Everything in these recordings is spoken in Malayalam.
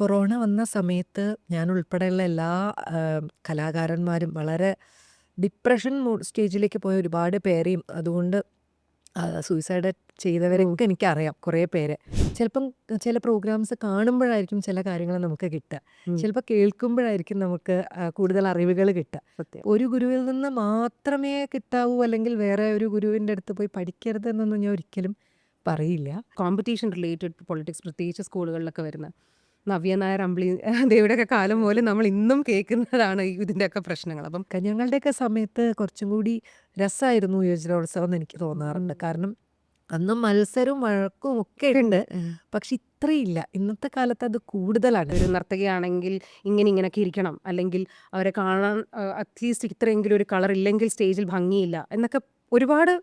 കൊറോണ വന്ന സമയത്ത് ഞാൻ ഉൾപ്പെടെയുള്ള എല്ലാ കലാകാരന്മാരും വളരെ ഡിപ്രഷൻ സ്റ്റേജിലേക്ക് പോയ ഒരുപാട് പേരെയും അതുകൊണ്ട് സൂയിസൈഡ് ചെയ്തവരൊക്കെ എനിക്കറിയാം കുറേ പേരെ. ചിലപ്പം ചില പ്രോഗ്രാംസ് കാണുമ്പോഴായിരിക്കും ചില കാര്യങ്ങൾ നമുക്ക് കിട്ടുക. ചിലപ്പോൾ കേൾക്കുമ്പോഴായിരിക്കും നമുക്ക് കൂടുതൽ അറിവുകൾ കിട്ടുക. സത്യം. ഒരു ഗുരുവിൽ നിന്ന് മാത്രമേ കിട്ടാവൂ അല്ലെങ്കിൽ വേറെ ഒരു ഗുരുവിൻ്റെ അടുത്ത് പോയി പഠിക്കരുത് എന്നൊന്നും ഞാൻ ഒരിക്കലും പറയില്ല. കോമ്പറ്റീഷൻ റിലേറ്റഡ് പൊളിറ്റിക്സ് പ്രത്യേകിച്ച് സ്കൂളുകളിലൊക്കെ വരുന്ന നവ്യ നായർ, അമ്പിളി ദേവിയുടെയൊക്കെ കാലം പോലെ നമ്മൾ ഇന്നും കേൾക്കുന്നതാണ് ഇതിൻ്റെയൊക്കെ പ്രശ്നങ്ങൾ. അപ്പം ഞങ്ങളുടെയൊക്കെ സമയത്ത് കുറച്ചും കൂടി രസമായിരുന്നു യുവജനോത്സവം എന്ന് എനിക്ക് തോന്നാറുണ്ട്. കാരണം അന്നും മത്സരവും വഴക്കും ഒക്കെ ഉണ്ട്, പക്ഷെ ഇത്രയില്ല. ഇന്നത്തെ കാലത്ത് അത് കൂടുതലാണ്. ഒരു നർത്തകിയാണെങ്കിൽ ഇങ്ങനെയൊക്കെ ഇരിക്കണം, അല്ലെങ്കിൽ അവരെ കാണാൻ അറ്റ്ലീസ്റ്റ് ഇത്രയെങ്കിലും ഒരു കളർ ഇല്ലെങ്കിൽ സ്റ്റേജിൽ ഭംഗിയില്ല എന്നൊക്കെ ഒരുപാട്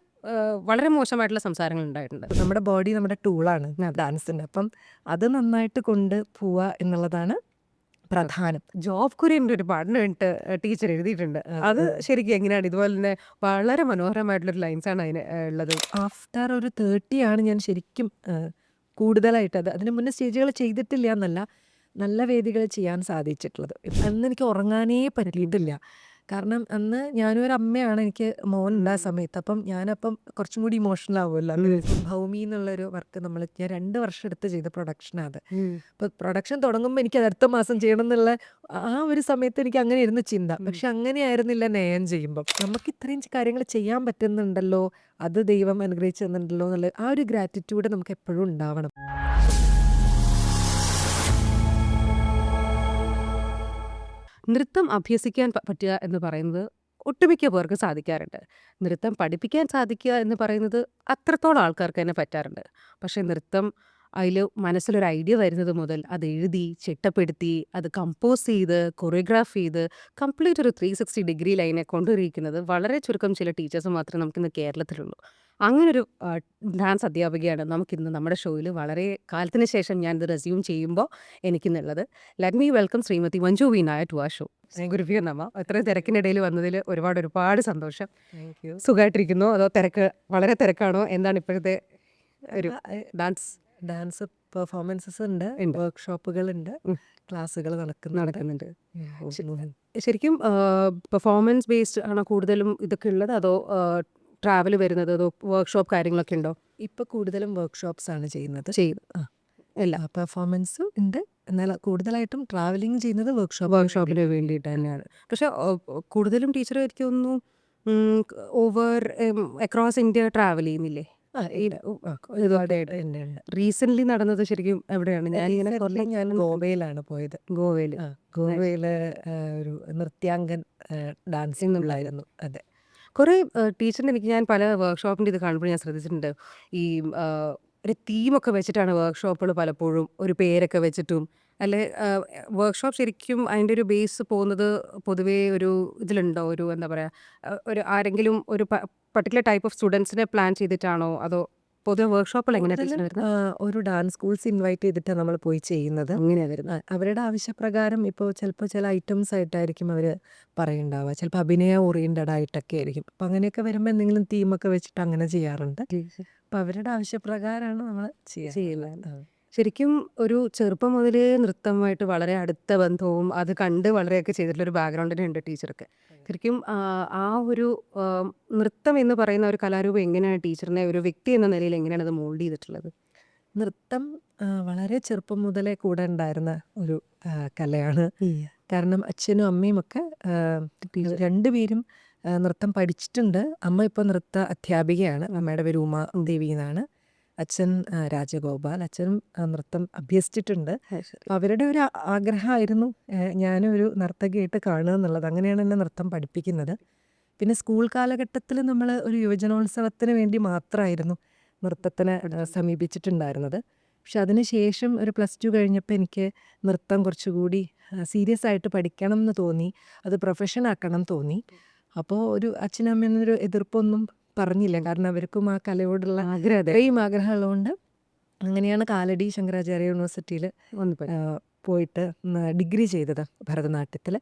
വളരെ മോശമായിട്ടുള്ള സംസാരങ്ങൾ ഉണ്ടായിട്ടുണ്ട്. നമ്മുടെ ബോഡി നമ്മുടെ ടൂളാണ് ഡാൻസിൻ്റെ. അപ്പം അത് നന്നായിട്ട് കൊണ്ട് പോവുക എന്നുള്ളതാണ് പ്രധാനം. ജോബ് കുര്യൻ്റെ ഒരു പാട്ടിന് വേണ്ടിയിട്ട് ടീച്ചർ എഴുതിയിട്ടുണ്ട്. അത് ശരിക്കും എങ്ങനെയാണ്? ഇതുപോലെ തന്നെ വളരെ മനോഹരമായിട്ടുള്ളൊരു ലൈൻസാണ് അതിന് ഉള്ളത്. ആഫ്റ്റർ ഒരു 30 ആണ് ഞാൻ ശരിക്കും കൂടുതലായിട്ടത്. അതിന് മുന്നേ സ്റ്റേജുകൾ ചെയ്തിട്ടില്ല എന്നല്ല, നല്ല വേദികൾ ചെയ്യാൻ സാധിച്ചിട്ടുള്ളത്. അന്ന് എനിക്ക് ഉറങ്ങാനേ പറ്റിയിട്ടില്ല. കാരണം അന്ന് ഞാനും ഒരു അമ്മയാണ്, എനിക്ക് മോൻ ഉണ്ടായ സമയത്ത്. അപ്പം ഞാനപ്പം കുറച്ചും കൂടി ഇമോഷണൽ ആവുമല്ലോ. ഭൗമി എന്നുള്ളൊരു വർക്ക് ഞാൻ 2 വർഷം എടുത്ത് ചെയ്ത പ്രൊഡക്ഷനാണ് അത്. അപ്പോൾ പ്രൊഡക്ഷൻ തുടങ്ങുമ്പോൾ എനിക്ക് അത് അടുത്ത മാസം ചെയ്യണം എന്നുള്ള ആ ഒരു സമയത്ത് എനിക്ക് അങ്ങനെ ഇരുന്ന് ചിന്ത. പക്ഷെ അങ്ങനെ ആയിരുന്നില്ല നയൻ ചെയ്യുമ്പം. നമുക്ക് ഇത്രയും കാര്യങ്ങൾ ചെയ്യാൻ പറ്റുന്നുണ്ടല്ലോ, അത് ദൈവം അനുഗ്രഹിച്ചു തന്നിട്ടുണ്ടല്ലോ എന്നുള്ള ആ ഒരു ഗ്രാറ്റിറ്റ്യൂഡ് നമുക്ക് എപ്പോഴും ഉണ്ടാവണം. നൃത്തം അഭ്യസിക്കാൻ പറ്റുക എന്ന് പറയുന്നത് ഒട്ടുമിക്ക പേർക്ക് സാധിക്കാറുണ്ട്. നൃത്തം പഠിപ്പിക്കാൻ സാധിക്കുക എന്ന് പറയുന്നത് അത്രത്തോളം ആൾക്കാർക്ക് തന്നെ പറ്റാറുണ്ട്. പക്ഷേ നൃത്തം അതിൽ മനസ്സിലൊരു ഐഡിയ വരുന്നത് മുതൽ അത് എഴുതി ചിട്ടപ്പെടുത്തി അത് കമ്പോസ് ചെയ്ത് കൊറിയോഗ്രാഫ് ചെയ്ത് കംപ്ലീറ്റ് ഒരു 360 ഡിഗ്രി ലൈനെ കൊണ്ടുവരിക്കുന്നത് വളരെ ചുരുക്കം ചില ടീച്ചേഴ്സ് മാത്രമേ നമുക്കിന്ന് കേരളത്തിലുള്ളൂ. അങ്ങനൊരു ഡാൻസ് അധ്യാപികയാണ് നമുക്കിന്ന് നമ്മുടെ ഷോയിൽ വളരെ കാലത്തിന് ശേഷം ഞാനിത് റെസ്യൂം ചെയ്യുമ്പോൾ എനിക്കിന്നുള്ളത്. Let me welcome Shrimati Manju V Nair to a show. ഗുരുഭ്യോ നമ. ഇത്രയും തിരക്കിനിടയിൽ വന്നതിൽ ഒരുപാട് സന്തോഷം. Thank you. സുഖമായിട്ടിരിക്കുന്നോ അതോ വളരെ തിരക്കാണോ? എന്താണ് ഇപ്പോഴത്തെ ഒരു ഡാൻസ് പെർഫോമൻസസ് ഉണ്ട്, ഉണ്ട്. വർക്ക്ഷോപ്പുകളുണ്ട്, ക്ലാസ്സുകൾ നടക്കുന്നുണ്ട്? നടക്കുന്നുണ്ട്. ശരിക്കും പെർഫോമൻസ് ബേസ്ഡ് ആണോ കൂടുതലും ഇതൊക്കെ ഉള്ളത്, അതോ ട്രാവൽ വരുന്നത്, അതോ വർക്ക്ഷോപ്പ് കാര്യങ്ങളൊക്കെ ഉണ്ടോ? ഇപ്പൊ കൂടുതലും വർക്ക്ഷോപ്സ് ആണ് ചെയ്യുന്നത്. ചെയ്ത് അല്ല പെർഫോമൻസും ഉണ്ട്, എന്നാൽ കൂടുതലായിട്ടും ട്രാവലിംഗ് ചെയ്യുന്നത് വർക്ക്ഷോപ്പിന് വേണ്ടിയിട്ട് തന്നെയാണ്. പക്ഷെ കൂടുതലും ടീച്ചർ എനിക്ക് തോന്നുന്നു ഓവർ അക്രോസ് ഇന്ത്യ ട്രാവൽ ചെയ്യുന്നില്ലേ? റീസെന്റ് നടന്നത് ശരിക്കും എവിടെയാണ്? ഞാൻ ഗോവയിലാണ് പോയത്. ഗോവയിൽ. ഗോവയില് ഒരു നൃത്യാങ്കൻ ഡാൻസിംഗിലായിരുന്നു. അതെ. കുറേ ടീച്ചറിൻ്റെ ഞാൻ പല വർക്ക്ഷോപ്പിൻ്റെ ഇത് കാണുമ്പോൾ ഞാൻ ശ്രദ്ധിച്ചിട്ടുണ്ട്. ഈ ഒരു തീമൊക്കെ വെച്ചിട്ടാണ് വർക്ക്ഷോപ്പുകൾ പലപ്പോഴും, ഒരു പേരൊക്കെ വെച്ചിട്ടും. അല്ലെ വർക്ക്ഷോപ്പ് ശരിക്കും അതിൻ്റെ ഒരു ബേസ് പോകുന്നത് പൊതുവേ ഒരു ഇതിലുണ്ടോ, ഒരു എന്താ പറയുക, ഒരു ആരെങ്കിലും ഒരു പർട്ടിക്കുലർ ടൈപ്പ് ഓഫ് സ്റ്റുഡൻസിനെ പ്ലാൻ ചെയ്തിട്ടാണോ, അതോ പൊതുവെ വർക്ക്ഷോപ്പുകൾ എങ്ങനെയാണ് ടീച്ചർ വരുന്നത്? ഒരു ഡാൻസ് സ്കൂൾസ് ഇൻവൈറ്റ് ചെയ്തിട്ടാണ് നമ്മൾ പോയി ചെയ്യുന്നത്. അങ്ങനെയാണ് വരുന്നത്. അവരുടെ ആവശ്യപ്രകാരം ഇപ്പോൾ ചിലപ്പോൾ ചില ഐറ്റംസ് ആയിട്ടായിരിക്കും അവർ പറയുണ്ടാവുക. ചിലപ്പോൾ അഭിനയ ഓറിയൻറ്റഡ് ആയിട്ടൊക്കെ ആയിരിക്കും. അപ്പം അങ്ങനെയൊക്കെ വരുമ്പോൾ എന്തെങ്കിലും തീമൊക്കെ വെച്ചിട്ട് അങ്ങനെ ചെയ്യാറുണ്ട്. അപ്പം അവരുടെ ആവശ്യപ്രകാരമാണ് നമ്മൾ ചെയ്യുന്നത്. ശരിക്കും ഒരു ചെറുപ്പം മുതലേ നൃത്തമായിട്ട് വളരെ അടുത്ത ബന്ധവും അത് കണ്ട് വളരെയൊക്കെ ചെയ്തിട്ടുള്ളൊരു ബാക്ക്ഗ്രൗണ്ട് തന്നെ ഉണ്ട് ടീച്ചർക്ക്. ശരിക്കും ആ ഒരു നൃത്തം എന്ന് പറയുന്ന ഒരു കലാരൂപം എങ്ങനെയാണ് ടീച്ചറിനെ ഒരു വ്യക്തി എന്ന നിലയിൽ എങ്ങനെയാണ് അത് മോൾഡ് ചെയ്തിട്ടുള്ളത്? നൃത്തം വളരെ ചെറുപ്പം മുതലേ കൂടെ ഉണ്ടായിരുന്ന ഒരു കലയാണ്. കാരണം അച്ഛനും അമ്മയും ഒക്കെ രണ്ടുപേരും നൃത്തം പഠിച്ചിട്ടുണ്ട്. അമ്മ ഇപ്പോൾ നൃത്ത അധ്യാപികയാണ്. അമ്മയുടെ പേര് ഉമാ ദേവി എന്നാണ്. അച്ഛൻ രാജഗോപാൽ. അച്ഛനും നൃത്തം അഭ്യസിച്ചിട്ടുണ്ട്. അവരുടെ ഒരു ആഗ്രഹമായിരുന്നു ഞാനും ഒരു നർത്തകിയായിട്ട് കാണുക എന്നുള്ളത്. അങ്ങനെയാണ് എന്നെ നൃത്തം പഠിപ്പിക്കുന്നത്. പിന്നെ സ്കൂൾ കാലഘട്ടത്തിൽ നമ്മൾ ഒരു യുവജനോത്സവത്തിന് വേണ്ടി മാത്രമായിരുന്നു നൃത്തത്തിനെ സമീപിച്ചിട്ടുണ്ടായിരുന്നത്. പക്ഷെ അതിനുശേഷം ഒരു +2 കഴിഞ്ഞപ്പോൾ എനിക്ക് നൃത്തം കുറച്ചുകൂടി സീരിയസ് ആയിട്ട് പഠിക്കണം എന്ന് തോന്നി, അത് പ്രൊഫഷൻ ആക്കണം തോന്നി. അപ്പോൾ ഒരു അച്ഛനും അമ്മയൊന്നൊരു എതിർപ്പൊന്നും പറഞ്ഞില്ല. കാരണം അവർക്കും ആ കലയോടുള്ള ഇത്രയും ആഗ്രഹമുള്ളതുകൊണ്ട് അങ്ങനെയാണ് കാലടി ശങ്കരാചാര്യ യൂണിവേഴ്സിറ്റിയിൽ പോയിട്ട് ഡിഗ്രി ചെയ്തത് ഭരതനാട്യത്തിൽ.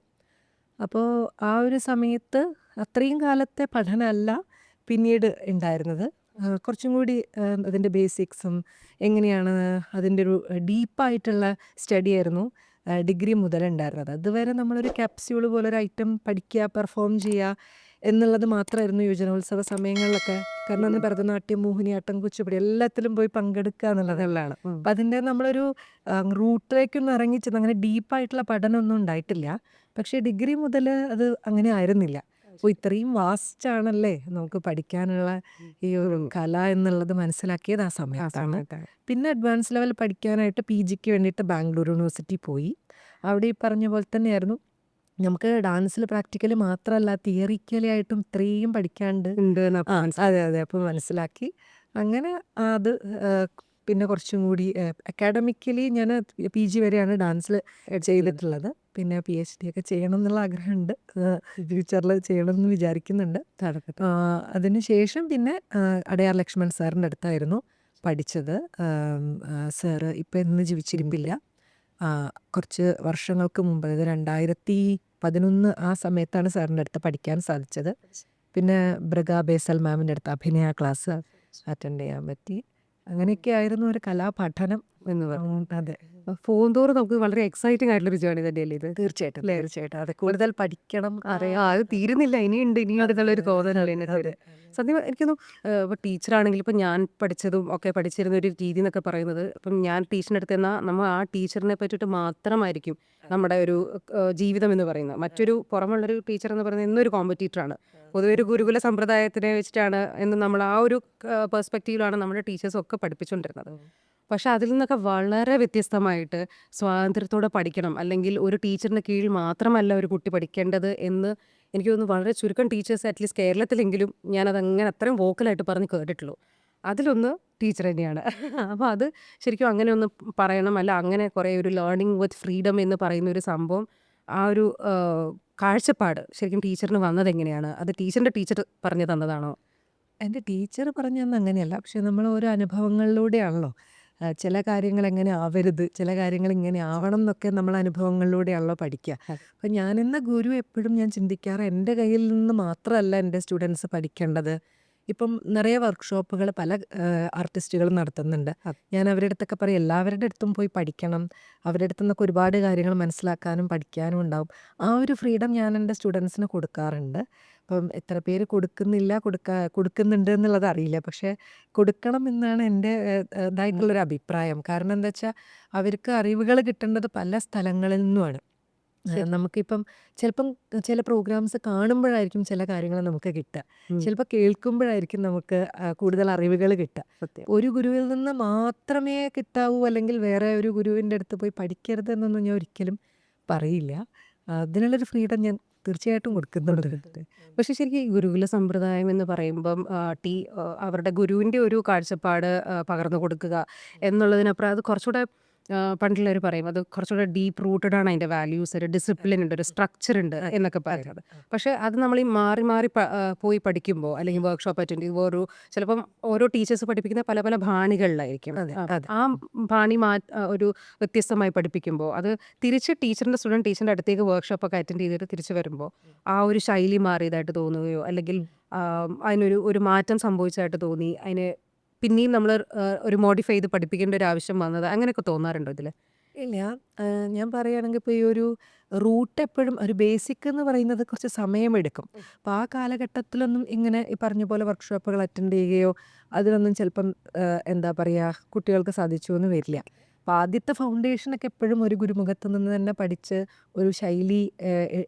അപ്പോൾ ആ ഒരു സമയത്ത് അത്രയും കാലത്തെ പഠനമല്ല പിന്നീട് ഉണ്ടായിരുന്നത്. കുറച്ചും കൂടി അതിൻ്റെ ബേസിക്സും എങ്ങനെയാണ് അതിൻ്റെ ഒരു ഡീപ്പായിട്ടുള്ള സ്റ്റഡി ആയിരുന്നു ഡിഗ്രി മുതലുണ്ടായിരുന്നത്. അതുവരെ നമ്മളൊരു ക്യാപ്സ്യൂൾ പോലൊരു ഐറ്റം പഠിക്കുക, പെർഫോം ചെയ്യുക എന്നുള്ളത് മാത്രമായിരുന്നു യുവജനോത്സവ സമയങ്ങളിലൊക്കെ. കാരണം അന്ന് ഭരതനാട്യം, മോഹിനിയാട്ടം, കുച്ചിപ്പുടി എല്ലാത്തിലും പോയി പങ്കെടുക്കുക എന്നുള്ളത്. അതെല്ലാം അപ്പം അതിൻ്റെ നമ്മളൊരു റൂട്ടിലേക്കൊന്നും ഇറങ്ങിച്ചത് അങ്ങനെ ഡീപ്പായിട്ടുള്ള പഠനമൊന്നും ഉണ്ടായിട്ടില്ല. പക്ഷേ ഡിഗ്രി മുതൽ അത് അങ്ങനെ ആയിരുന്നില്ല. അപ്പോൾ ഇത്രയും വാസ്റ്റ് ആണല്ലേ നമുക്ക് പഠിക്കാനുള്ള ഈ ഒരു കല എന്നുള്ളത് മനസ്സിലാക്കിയത് ആ സമയത്താണ്. പിന്നെ അഡ്വാൻസ് ലെവൽ പഠിക്കാനായിട്ട് PGക്ക് വേണ്ടിയിട്ട് ബാംഗ്ലൂർ യൂണിവേഴ്സിറ്റി പോയി. അവിടെ ഈ പറഞ്ഞ പോലെ തന്നെയായിരുന്നു. നമുക്ക് ഡാൻസിൽ പ്രാക്ടിക്കലി മാത്രമല്ല തിയറിക്കലി ആയിട്ടും ഇത്രയും പഠിക്കാണ്ട്. ഉണ്ട് അതെ അതെ. അപ്പോൾ മനസ്സിലാക്കി അങ്ങനെ അത് പിന്നെ കുറച്ചും കൂടി അക്കാഡമിക്കലി ഞാൻ PG വരെയാണ് ഡാൻസിൽ ചെയ്തിട്ടുള്ളത്. പിന്നെ PhD ഒക്കെ ചെയ്യണം എന്നുള്ള ആഗ്രഹമുണ്ട്. ഫ്യൂച്ചറിൽ ചെയ്യണമെന്ന് വിചാരിക്കുന്നുണ്ട്. അതിനുശേഷം പിന്നെ അടയാർ ലക്ഷ്മൺ സാറിൻ്റെ അടുത്തായിരുന്നു പഠിച്ചത്. സാറ് ഇപ്പം ഇന്ന് ജീവിച്ചിരിപ്പില്ല. കുറച്ച് വർഷങ്ങൾക്ക് മുമ്പ്, അതായത് 2011 ആ സമയത്താണ് സാറിൻ്റെ അടുത്ത് പഠിക്കാൻ സാധിച്ചത്. പിന്നെ ബ്രഗ ബേസൽ മാമിൻ്റെ അടുത്ത് അഭിനയ ക്ലാസ് അറ്റൻഡ് ചെയ്യാൻ പറ്റി. അങ്ങനെയൊക്കെ ആയിരുന്നു ഒരു കലാപഠനം എന്ന് പറഞ്ഞു. അതെ, പോകുന്തോറും നമുക്ക് വളരെ എക്സൈറ്റിംഗ് ആയിട്ടുള്ളൊരു ജേണി തന്നെയല്ലേ ഇത്? തീർച്ചയായിട്ടും തീർച്ചയായിട്ടും. അതെ, കൂടുതൽ പഠിക്കണം. അറിയാം, അത് തീരുന്നില്ല, ഇനിയുണ്ട് ഇനിയുണ്ടെന്നുള്ളൊരു തോന്നലല്ലേ എന്നെ. സത്യം എനിക്കൊന്നു ഇപ്പോൾ ടീച്ചറാണെങ്കിൽ ഇപ്പം ഞാൻ പഠിച്ചതും ഒക്കെ പഠിച്ചിരുന്ന ഒരു രീതി എന്നൊക്കെ പറയുന്നത്, ഇപ്പം ഞാൻ ടീച്ചറിൻ്റെ അടുത്ത് എന്നാൽ നമ്മൾ ആ ടീച്ചറിനെ പറ്റിയിട്ട് മാത്രമായിരിക്കും നമ്മുടെ ഒരു ജീവിതം എന്ന് പറയുന്നത്. മറ്റൊരു പുറമുള്ളൊരു ടീച്ചർ എന്ന് പറയുന്നത് എന്നൊരു കോമ്പറ്റീറ്ററാണ്. പൊതുവെ ഒരു ഗുരുകുല സമ്പ്രദായത്തിനെ വെച്ചിട്ടാണ് എന്ന് നമ്മൾ ആ ഒരു പെർസ്പെക്റ്റീവിലാണ് നമ്മുടെ ടീച്ചേഴ്സൊക്കെ പഠിപ്പിച്ചുകൊണ്ടിരുന്നത്. പക്ഷെ അതിൽ നിന്നൊക്കെ വളരെ വ്യത്യസ്തമായിട്ട് സ്വാതന്ത്ര്യത്തോടെ പഠിക്കണം, അല്ലെങ്കിൽ ഒരു ടീച്ചറിൻ്റെ കീഴിൽ മാത്രമല്ല ഒരു കുട്ടി പഠിക്കേണ്ടത് എന്ന് എനിക്ക് തോന്നുന്നു വളരെ ചുരുക്കം ടീച്ചേഴ്സ് അറ്റ്ലീസ്റ്റ് കേരളത്തിലെങ്കിലും ഞാനതങ്ങനെ അത്രയും വോക്കലായിട്ട് പറഞ്ഞ് കേട്ടിട്ടുള്ളൂ. അതിലൊന്ന് ടീച്ചർ തന്നെയാണ്. അപ്പോൾ അത് ശരിക്കും അങ്ങനെ ഒന്ന് പറയണം, അല്ല അങ്ങനെ കുറേ ഒരു ലേണിംഗ് വിത്ത് ഫ്രീഡം എന്ന് പറയുന്ന ഒരു സംഭവം, ആ ഒരു കാഴ്ചപ്പാട് ശരിക്കും ടീച്ചറിന് വന്നത് എങ്ങനെയാണ്? അത് ടീച്ചറിൻ്റെ ടീച്ചർ പറഞ്ഞു തന്നതാണോ? എൻ്റെ ടീച്ചർ പറഞ്ഞതെന്ന് അങ്ങനെയല്ല. പക്ഷെ നമ്മൾ ഓരോ അനുഭവങ്ങളിലൂടെയാണല്ലോ ചില കാര്യങ്ങൾ എങ്ങനെ ആവരുത്, ചില കാര്യങ്ങൾ ഇങ്ങനെ ആവണം എന്നൊക്കെ നമ്മൾ അനുഭവങ്ങളിലൂടെയാണല്ലോ പഠിക്കുക. അപ്പം ഞാനെന്ന ഗുരു എപ്പോഴും ഞാൻ ചിന്തിക്കാറ് എൻ്റെ കയ്യിൽ നിന്ന് മാത്രമല്ല എൻ്റെ സ്റ്റുഡൻസ് പഠിക്കേണ്ടത്. ഇപ്പം നിറയെ വർക്ക്ഷോപ്പുകൾ പല ആർട്ടിസ്റ്റുകളും നടത്തുന്നുണ്ട്. ഞാൻ അവരുടെ അടുത്തൊക്കെ പറയും എല്ലാവരുടെ അടുത്തും പോയി പഠിക്കണം. അവരുടെ അടുത്തു നിന്നൊക്കെ ഒരുപാട് കാര്യങ്ങൾ മനസ്സിലാക്കാനും പഠിക്കാനും ഉണ്ടാവും. ആ ഒരു ഫ്രീഡം ഞാൻ എൻ്റെ സ്റ്റുഡൻസിന് കൊടുക്കാറുണ്ട്. അപ്പം എത്ര പേര് കൊടുക്കുന്നുണ്ട് എന്നുള്ളത് അറിയില്ല. പക്ഷേ കൊടുക്കണം എന്നാണ് എൻ്റെ ഇതായിട്ടുള്ളൊരു അഭിപ്രായം. കാരണം എന്താ വെച്ചാൽ അവർക്ക് അറിവുകൾ കിട്ടേണ്ടത് പല സ്ഥലങ്ങളിൽ നിന്നുമാണ്. നമുക്കിപ്പം ചിലപ്പം ചില പ്രോഗ്രാംസ് കാണുമ്പോഴായിരിക്കും ചില കാര്യങ്ങൾ നമുക്ക് കിട്ടുക. ചിലപ്പോൾ കേൾക്കുമ്പോഴായിരിക്കും നമുക്ക് കൂടുതൽ അറിവുകൾ കിട്ടുക. ഒരു ഗുരുവിൽ നിന്ന് മാത്രമേ കിട്ടാവൂ, അല്ലെങ്കിൽ വേറെ ഒരു ഗുരുവിൻ്റെ അടുത്ത് പോയി പഠിക്കരുത് എന്നൊന്നും ഞാൻ ഒരിക്കലും പറയില്ല. അതിനുള്ളൊരു ഫ്രീഡം ഞാൻ തീർച്ചയായിട്ടും കൊടുക്കുന്നുണ്ട്. പക്ഷെ ശരിക്കും ഈ ഗുരുകുല സമ്പ്രദായം എന്ന് പറയുമ്പം അവരുടെ ഗുരുവിൻ്റെ ഒരു കാഴ്ചപ്പാട് പകർന്നു കൊടുക്കുക എന്നുള്ളതിനപ്പുറം അത് കുറച്ചുകൂടെ പണ്ടുള്ളവർ പറയും അത് കുറച്ചുകൂടെ ഡീപ്പ് റൂട്ടഡ് ആണ്, അതിൻ്റെ വാല്യൂസ്, ഒരു ഡിസിപ്ലിൻ ഉണ്ട്, ഒരു സ്ട്രക്ചർ ഉണ്ട് എന്നൊക്കെ പറയുന്നത്. പക്ഷേ അത് നമ്മൾ ഈ മാറി മാറി പോയി പഠിക്കുമ്പോൾ, അല്ലെങ്കിൽ വർക്ക്ഷോപ്പ് അറ്റൻഡ് ചെയ്യുമ്പോൾ, ചിലപ്പം ഓരോ ടീച്ചേഴ്സ് പഠിപ്പിക്കുന്ന പല പല ബാണികളിലായിരിക്കും. ആ ബാണി ഒരു വ്യത്യസ്തമായി പഠിപ്പിക്കുമ്പോൾ അത് തിരിച്ച് ടീച്ചറിൻ്റെ സ്റ്റുഡൻറ്റ് ടീച്ചറിൻ്റെ അടുത്തേക്ക് വർക്ക്ഷോപ്പൊക്കെ അറ്റൻഡ് ചെയ്തിട്ട് തിരിച്ച് വരുമ്പോൾ ആ ഒരു ശൈലി മാറിയതായിട്ട് തോന്നുകയോ, അല്ലെങ്കിൽ അതിനൊരു മാറ്റം സംഭവിച്ചതായിട്ട് തോന്നി, അതിന് പിന്നെയും നമ്മൾ ഒരു മോഡിഫൈ ചെയ്ത് പഠിപ്പിക്കേണ്ട ഒരു ആവശ്യം വന്നത്, അങ്ങനെയൊക്കെ തോന്നാറുണ്ടോ ഇതിൽ? ഇല്ല, ഞാൻ പറയുകയാണെങ്കിൽ ഇപ്പോൾ ഈ ഒരു റൂട്ട് എപ്പോഴും ഒരു ബേസിക് എന്ന് പറയുന്നത് കുറച്ച് സമയമെടുക്കും. അപ്പോൾ ആ കാലഘട്ടത്തിലൊന്നും ഇങ്ങനെ ഈ പറഞ്ഞ പോലെ വർക്ക്ഷോപ്പുകൾ അറ്റൻഡ് ചെയ്യുകയോ അതിലൊന്നും ചിലപ്പം എന്താ പറയുക കുട്ടികൾക്ക് സാധിച്ചു എന്ന് വരില്ല. അപ്പോൾ ആദ്യത്തെ ഫൗണ്ടേഷനൊക്കെ എപ്പോഴും ഒരു ഗുരുമുഖത്ത് നിന്ന് തന്നെ പഠിച്ച് ഒരു ശൈലി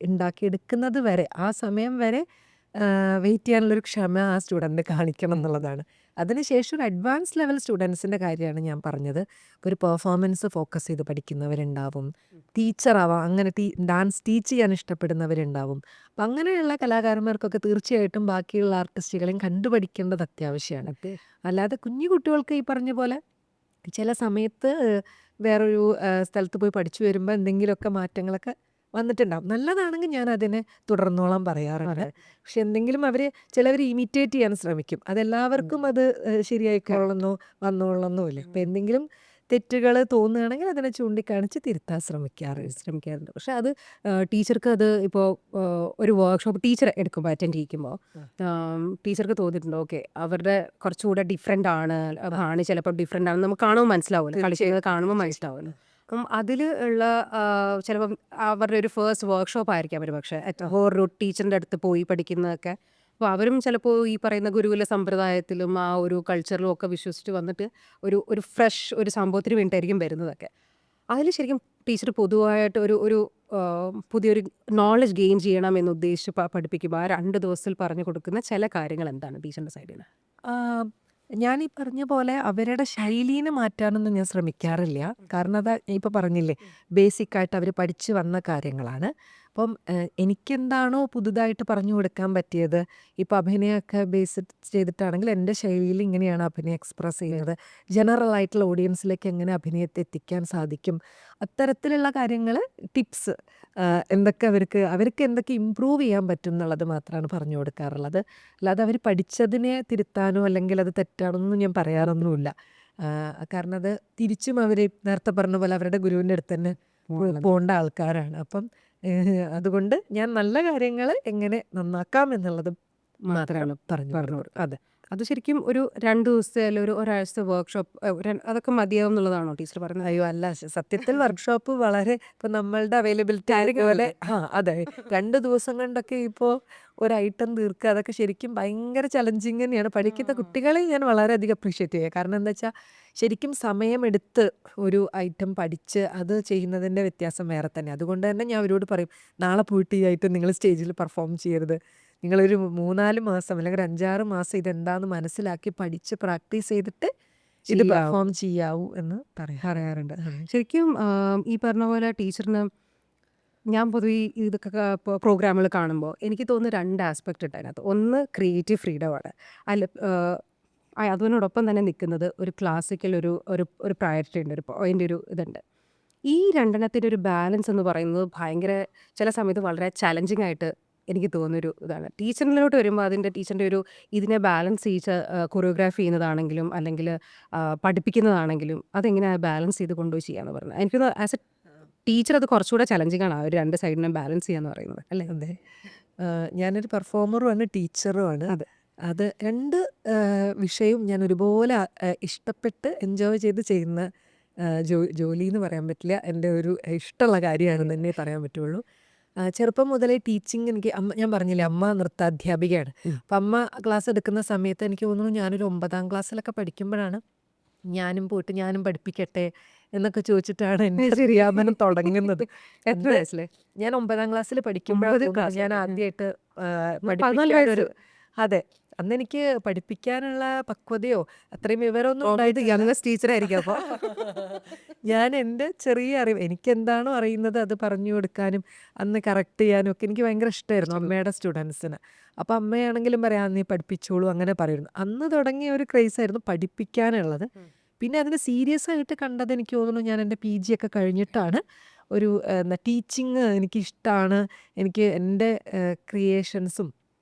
ഉണ്ടാക്കിയെടുക്കുന്നത് വരെ, ആ സമയം വരെ വെയിറ്റ് ചെയ്യാനുള്ളൊരു ക്ഷമ ആ സ്റ്റുഡൻറ്റ് കാണിക്കണം എന്നുള്ളതാണ്. അതിനുശേഷം ഒരു അഡ്വാൻസ് ലെവൽ സ്റ്റുഡൻസിൻ്റെ കാര്യമാണ് ഞാൻ പറഞ്ഞത്. ഒരു പെർഫോമൻസ് ഫോക്കസ് ചെയ്ത് പഠിക്കുന്നവരുണ്ടാവും, ടീച്ചറാവാം, അങ്ങനെ ഡാൻസ് ടീച്ച് ചെയ്യാൻ ഇഷ്ടപ്പെടുന്നവരുണ്ടാവും. അപ്പം അങ്ങനെയുള്ള കലാകാരന്മാർക്കൊക്കെ തീർച്ചയായിട്ടും ബാക്കിയുള്ള ആർട്ടിസ്റ്റുകളെയും കണ്ടുപഠിക്കേണ്ടത് അത്യാവശ്യമാണ്. അല്ലാതെ കുഞ്ഞു കുട്ടികൾക്ക് ഈ പറഞ്ഞ പോലെ ചില സമയത്ത് വേറൊരു സ്ഥലത്ത് പോയി പഠിച്ചു വരുമ്പോൾ എന്തെങ്കിലുമൊക്കെ മാറ്റങ്ങളൊക്കെ വന്നിട്ടുണ്ടാവും. നല്ലതാണെങ്കിൽ ഞാൻ അതിനെ തുടർന്നോളാൻ പറയാറുണ്ട്. പക്ഷെ എന്തെങ്കിലും ചിലവർ ഇമിറ്റേറ്റ് ചെയ്യാൻ ശ്രമിക്കും. അതെല്ലാവർക്കും അത് ശരിയായിക്കൊള്ളണമെന്നോ വന്നോളണമെന്നോ ഇല്ല. അപ്പം എന്തെങ്കിലും തെറ്റുകൾ തോന്നുകയാണെങ്കിൽ അതിനെ ചൂണ്ടിക്കാണിച്ച് തിരുത്താൻ ശ്രമിക്കാറുണ്ട്. പക്ഷെ അത് ടീച്ചർക്ക് അത് ഇപ്പോൾ ഒരു വർക്ക്ഷോപ്പ് ടീച്ചർ എടുക്കുമ്പോൾ അറ്റൻഡ് ചെയ്യിക്കുമ്പോൾ ടീച്ചർക്ക് തോന്നിയിട്ടുണ്ടോ ഓക്കെ അവരുടെ കുറച്ചുകൂടെ ഡിഫറെൻ്റ് ആണ് ആണ് ചിലപ്പോൾ ഡിഫറെൻ്റ് ആണ് നമുക്ക് കാണുമ്പോൾ മനസ്സിലാവുമല്ലോ കളിക്കുന്നത് കാണുമ്പോൾ മനസ്സിലാവുമല്ലോ. അപ്പം അതിൽ ഉള്ള ചിലപ്പം അവരുടെ ഒരു ഫസ്റ്റ് വർക്ക്ഷോപ്പ് ആയിരിക്കാം അവർ പക്ഷേ വേറൊരു ടീച്ചറിൻ്റെ അടുത്ത് പോയി പഠിക്കുന്നതൊക്കെ. അപ്പോൾ അവരും ചിലപ്പോൾ ഈ പറയുന്ന ഗുരുകുല സമ്പ്രദായത്തിലും ആ ഒരു കൾച്ചറിലും ഒക്കെ വിശ്വസിച്ച് വന്നിട്ട് ഒരു ഫ്രഷ് ഒരു സംഭവത്തിന് വേണ്ടിയിട്ടായിരിക്കും വരുന്നതൊക്കെ. അതിൽ ശരിക്കും ടീച്ചർ പൊതുവായിട്ട് ഒരു പുതിയൊരു നോളജ് ഗെയിൻ ചെയ്യണം എന്ന് ഉദ്ദേശിച്ച് പഠിപ്പിക്കുമ്പോൾ ആ 2 ദിവസത്തിൽ പറഞ്ഞു കൊടുക്കുന്ന ചില കാര്യങ്ങൾ എന്താണ് ടീച്ചറിൻ്റെ സൈഡിൽ നിന്ന്? ഞാൻ ഈ പറഞ്ഞ പോലെ അവരുടെ ശൈലീനെ മാറ്റാനൊന്നും ഞാൻ ശ്രമിക്കാറില്ല. കാരണം അതാ ഞാൻ ഇപ്പോൾ പറഞ്ഞില്ലേ, ബേസിക് ആയിട്ട് അവർ പഠിച്ചു വന്ന കാര്യങ്ങളാണ്. അപ്പം എനിക്കെന്താണോ പുതുതായിട്ട് പറഞ്ഞു കൊടുക്കാൻ പറ്റിയത്, ഇപ്പോൾ അഭിനയമൊക്കെ ബേസ് ചെയ്തിട്ടാണെങ്കിൽ എൻ്റെ ശൈലിയിൽ ഇങ്ങനെയാണ് അഭിനയം എക്സ്പ്രസ് ചെയ്യുന്നത്, ജനറൽ ആയിട്ടുള്ള ഓഡിയൻസിലേക്ക് എങ്ങനെ അഭിനയത്തെ എത്തിക്കാൻ സാധിക്കും, അത്തരത്തിലുള്ള കാര്യങ്ങൾ, ടിപ്സ് എന്തൊക്കെ അവർക്ക് എന്തൊക്കെ ഇമ്പ്രൂവ് ചെയ്യാൻ പറ്റും എന്നുള്ളത് മാത്രമാണ് പറഞ്ഞു കൊടുക്കാറുള്ളത്. അല്ലാതെ അവർ പഠിച്ചതിനെ തിരുത്താനോ അല്ലെങ്കിൽ അത് തെറ്റാണെന്നൊന്നും ഞാൻ പറയാറൊന്നുമില്ല. കാരണം അത് തിരിച്ചും അവർ നേരത്തെ പറഞ്ഞ പോലെ അവരുടെ ഗുരുവിൻ്റെ അടുത്ത് തന്നെ പോകേണ്ട ആൾക്കാരാണ്. അപ്പം അതുകൊണ്ട് ഞാൻ നല്ല കാര്യങ്ങൾ എങ്ങനെ നന്നാക്കാം എന്നുള്ളത് മാത്രമാണ് പറഞ്ഞു കൊടുക്കുക. അതെ, അത് ശരിക്കും ഒരു 2 ദിവസത്തെ അല്ലെങ്കിൽ ഒരാഴ്ചത്തെ വർക്ക്ഷോപ്പ് അതൊക്കെ മതിയാവും എന്നുള്ളതാണോ ടീച്ചർ പറയുന്നത്? അയ്യോ അല്ല, സത്യത്തിൽ വർക്ക്ഷോപ്പ് വളരെ ഇപ്പം നമ്മളുടെ അവൈലബിലിറ്റി പോലെ അതെ 2 ദിവസം കൊണ്ടൊക്കെ ഇപ്പോൾ ഒരു ഐറ്റം തീർക്കുക അതൊക്കെ ശരിക്കും ഭയങ്കര ചലഞ്ചിങ് തന്നെയാണ്. പഠിക്കുന്ന കുട്ടികളെ ഞാൻ വളരെയധികം അപ്രീഷിയേറ്റ് ചെയ്യുക. കാരണം എന്താ വെച്ചാൽ ശരിക്കും സമയമെടുത്ത് ഒരു ഐറ്റം പഠിച്ച് അത് ചെയ്യുന്നതിൻ്റെ വ്യത്യാസം വേറെ തന്നെ. അതുകൊണ്ട് തന്നെ ഞാൻ അവരോട് പറയും, നാളെ പോയിട്ട് ഈ ഐറ്റം നിങ്ങൾ സ്റ്റേജിൽ പെർഫോം ചെയ്യരുത്, നിങ്ങളൊരു 3-4 മാസം അല്ലെങ്കിൽ 5-6 മാസം ഇതെന്താന്ന് മനസ്സിലാക്കി പഠിച്ച് പ്രാക്ടീസ് ചെയ്തിട്ട് ഇത് പെർഫോം ചെയ്യാവൂ എന്ന് പറയാറുണ്ട്. ശരിക്കും ഈ പറഞ്ഞ പോലെ ടീച്ചറിന് ഞാൻ പൊതുവെ ഇതൊക്കെ പ്രോഗ്രാമുകൾ കാണുമ്പോൾ എനിക്ക് തോന്നുന്നു 2 ആസ്പെക്റ്റ് ഉണ്ട് അതിനകത്ത്. ഒന്ന് ക്രിയേറ്റീവ് ഫ്രീഡമാണ്. അല്ല അതിനോടൊപ്പം തന്നെ നിൽക്കുന്നത് ഒരു ക്ലാസിക്കൽ ഒരു പ്രയോറിറ്റി ഉണ്ട്, അതിൻ്റെ ഒരു ഇതുണ്ട്. ഈ രണ്ടെണ്ണത്തിൻ്റെ ഒരു ബാലൻസ് എന്ന് പറയുന്നത് ഭയങ്കര ചില സമയത്ത് വളരെ ചലഞ്ചിങ് ആയിട്ട് എനിക്ക് തോന്നുന്നൊരു ഇതാണ്. ടീച്ചറിലോട്ട് വരുമ്പോൾ ടീച്ചറിൻ്റെ ഇതിനെ ബാലൻസ് ചെയ്യിച്ച കൊറിയോഗ്രാഫി ചെയ്യുന്നതാണെങ്കിലും അല്ലെങ്കിൽ പഠിപ്പിക്കുന്നതാണെങ്കിലും അതെങ്ങനെ ബാലൻസ് ചെയ്ത് കൊണ്ടുപോയി ചെയ്യാന്ന് പറഞ്ഞത് എനിക്ക് ആസ് എ ടീച്ചർ അത് കുറച്ചുകൂടെ ചലഞ്ചിങ് ആണ്, ആ ഒരു 2 സൈഡിനെ ബാലൻസ് ചെയ്യാന്ന് പറയുന്നത് അല്ലേ? അതെ, ഞാനൊരു പെർഫോമറുമാണ് ടീച്ചറുമാണ്. അത് 2 വിഷയവും ഞാൻ ഒരുപോലെ ഇഷ്ടപ്പെട്ട് എൻജോയ് ചെയ്ത് ചെയ്യുന്ന ജോലി എന്ന് പറയാൻ പറ്റില്ല, എൻ്റെ ഒരു ഇഷ്ടമുള്ള കാര്യമാണെന്ന് തന്നെ പറയാൻ പറ്റുള്ളൂ. ചെറുപ്പം മുതലേ ടീച്ചിങ് എനിക്ക് ഞാൻ പറഞ്ഞില്ലേ, അമ്മ നൃത്താധ്യാപികയാണ്. അപ്പം അമ്മ ക്ലാസ് എടുക്കുന്ന സമയത്ത് എനിക്ക് തോന്നുന്നു ഞാനൊരു 9ാം ക്ലാസ്സിലൊക്കെ പഠിക്കുമ്പോഴാണ് ഞാനും പോയിട്ട് ഞാനും പഠിപ്പിക്കട്ടെ എന്നൊക്കെ ചോദിച്ചിട്ടാണ് എൻ്റെ ശരിയാമനം തുടങ്ങുന്നത്. എത്ര വയസ്സിൽ? ഞാൻ 9ാം ക്ലാസ്സിൽ പഠിക്കുമ്പോൾ ഞാൻ ആദ്യമായിട്ട് പഠിപ്പിക്കാനൊരു അതെ, അന്ന് എനിക്ക് പഠിപ്പിക്കാനുള്ള പക്വതയോ അത്രയും വിവരമൊന്നും ഉണ്ടായിട്ട് യങ്സ്റ്റ് ടീച്ചറായിരിക്കും. അപ്പോൾ ഞാൻ എൻ്റെ ചെറിയ അറിവ് എനിക്കെന്താണോ അറിയുന്നത് അത് പറഞ്ഞു കൊടുക്കാനും അന്ന് കറക്റ്റ് ചെയ്യാനും ഒക്കെ എനിക്ക് ഭയങ്കര ഇഷ്ടമായിരുന്നു അമ്മയുടെ സ്റ്റുഡൻസിന്. അപ്പോൾ അമ്മയാണെങ്കിലും പറയാം നീ പഠിപ്പിച്ചോളൂ അങ്ങനെ പറയുന്നു. അന്ന് തുടങ്ങിയ ഒരു ക്രേസായിരുന്നു പഠിപ്പിക്കാനുള്ളത്. പിന്നെ അതിന് സീരിയസ് ആയിട്ട് കണ്ടത് എനിക്ക് തോന്നുന്നു ഞാൻ എൻ്റെ PG ഒക്കെ കഴിഞ്ഞിട്ടാണ്. ഒരു ടീച്ചിങ് എനിക്കിഷ്ടമാണ്, എനിക്ക് എൻ്റെ ക്രിയേഷൻസും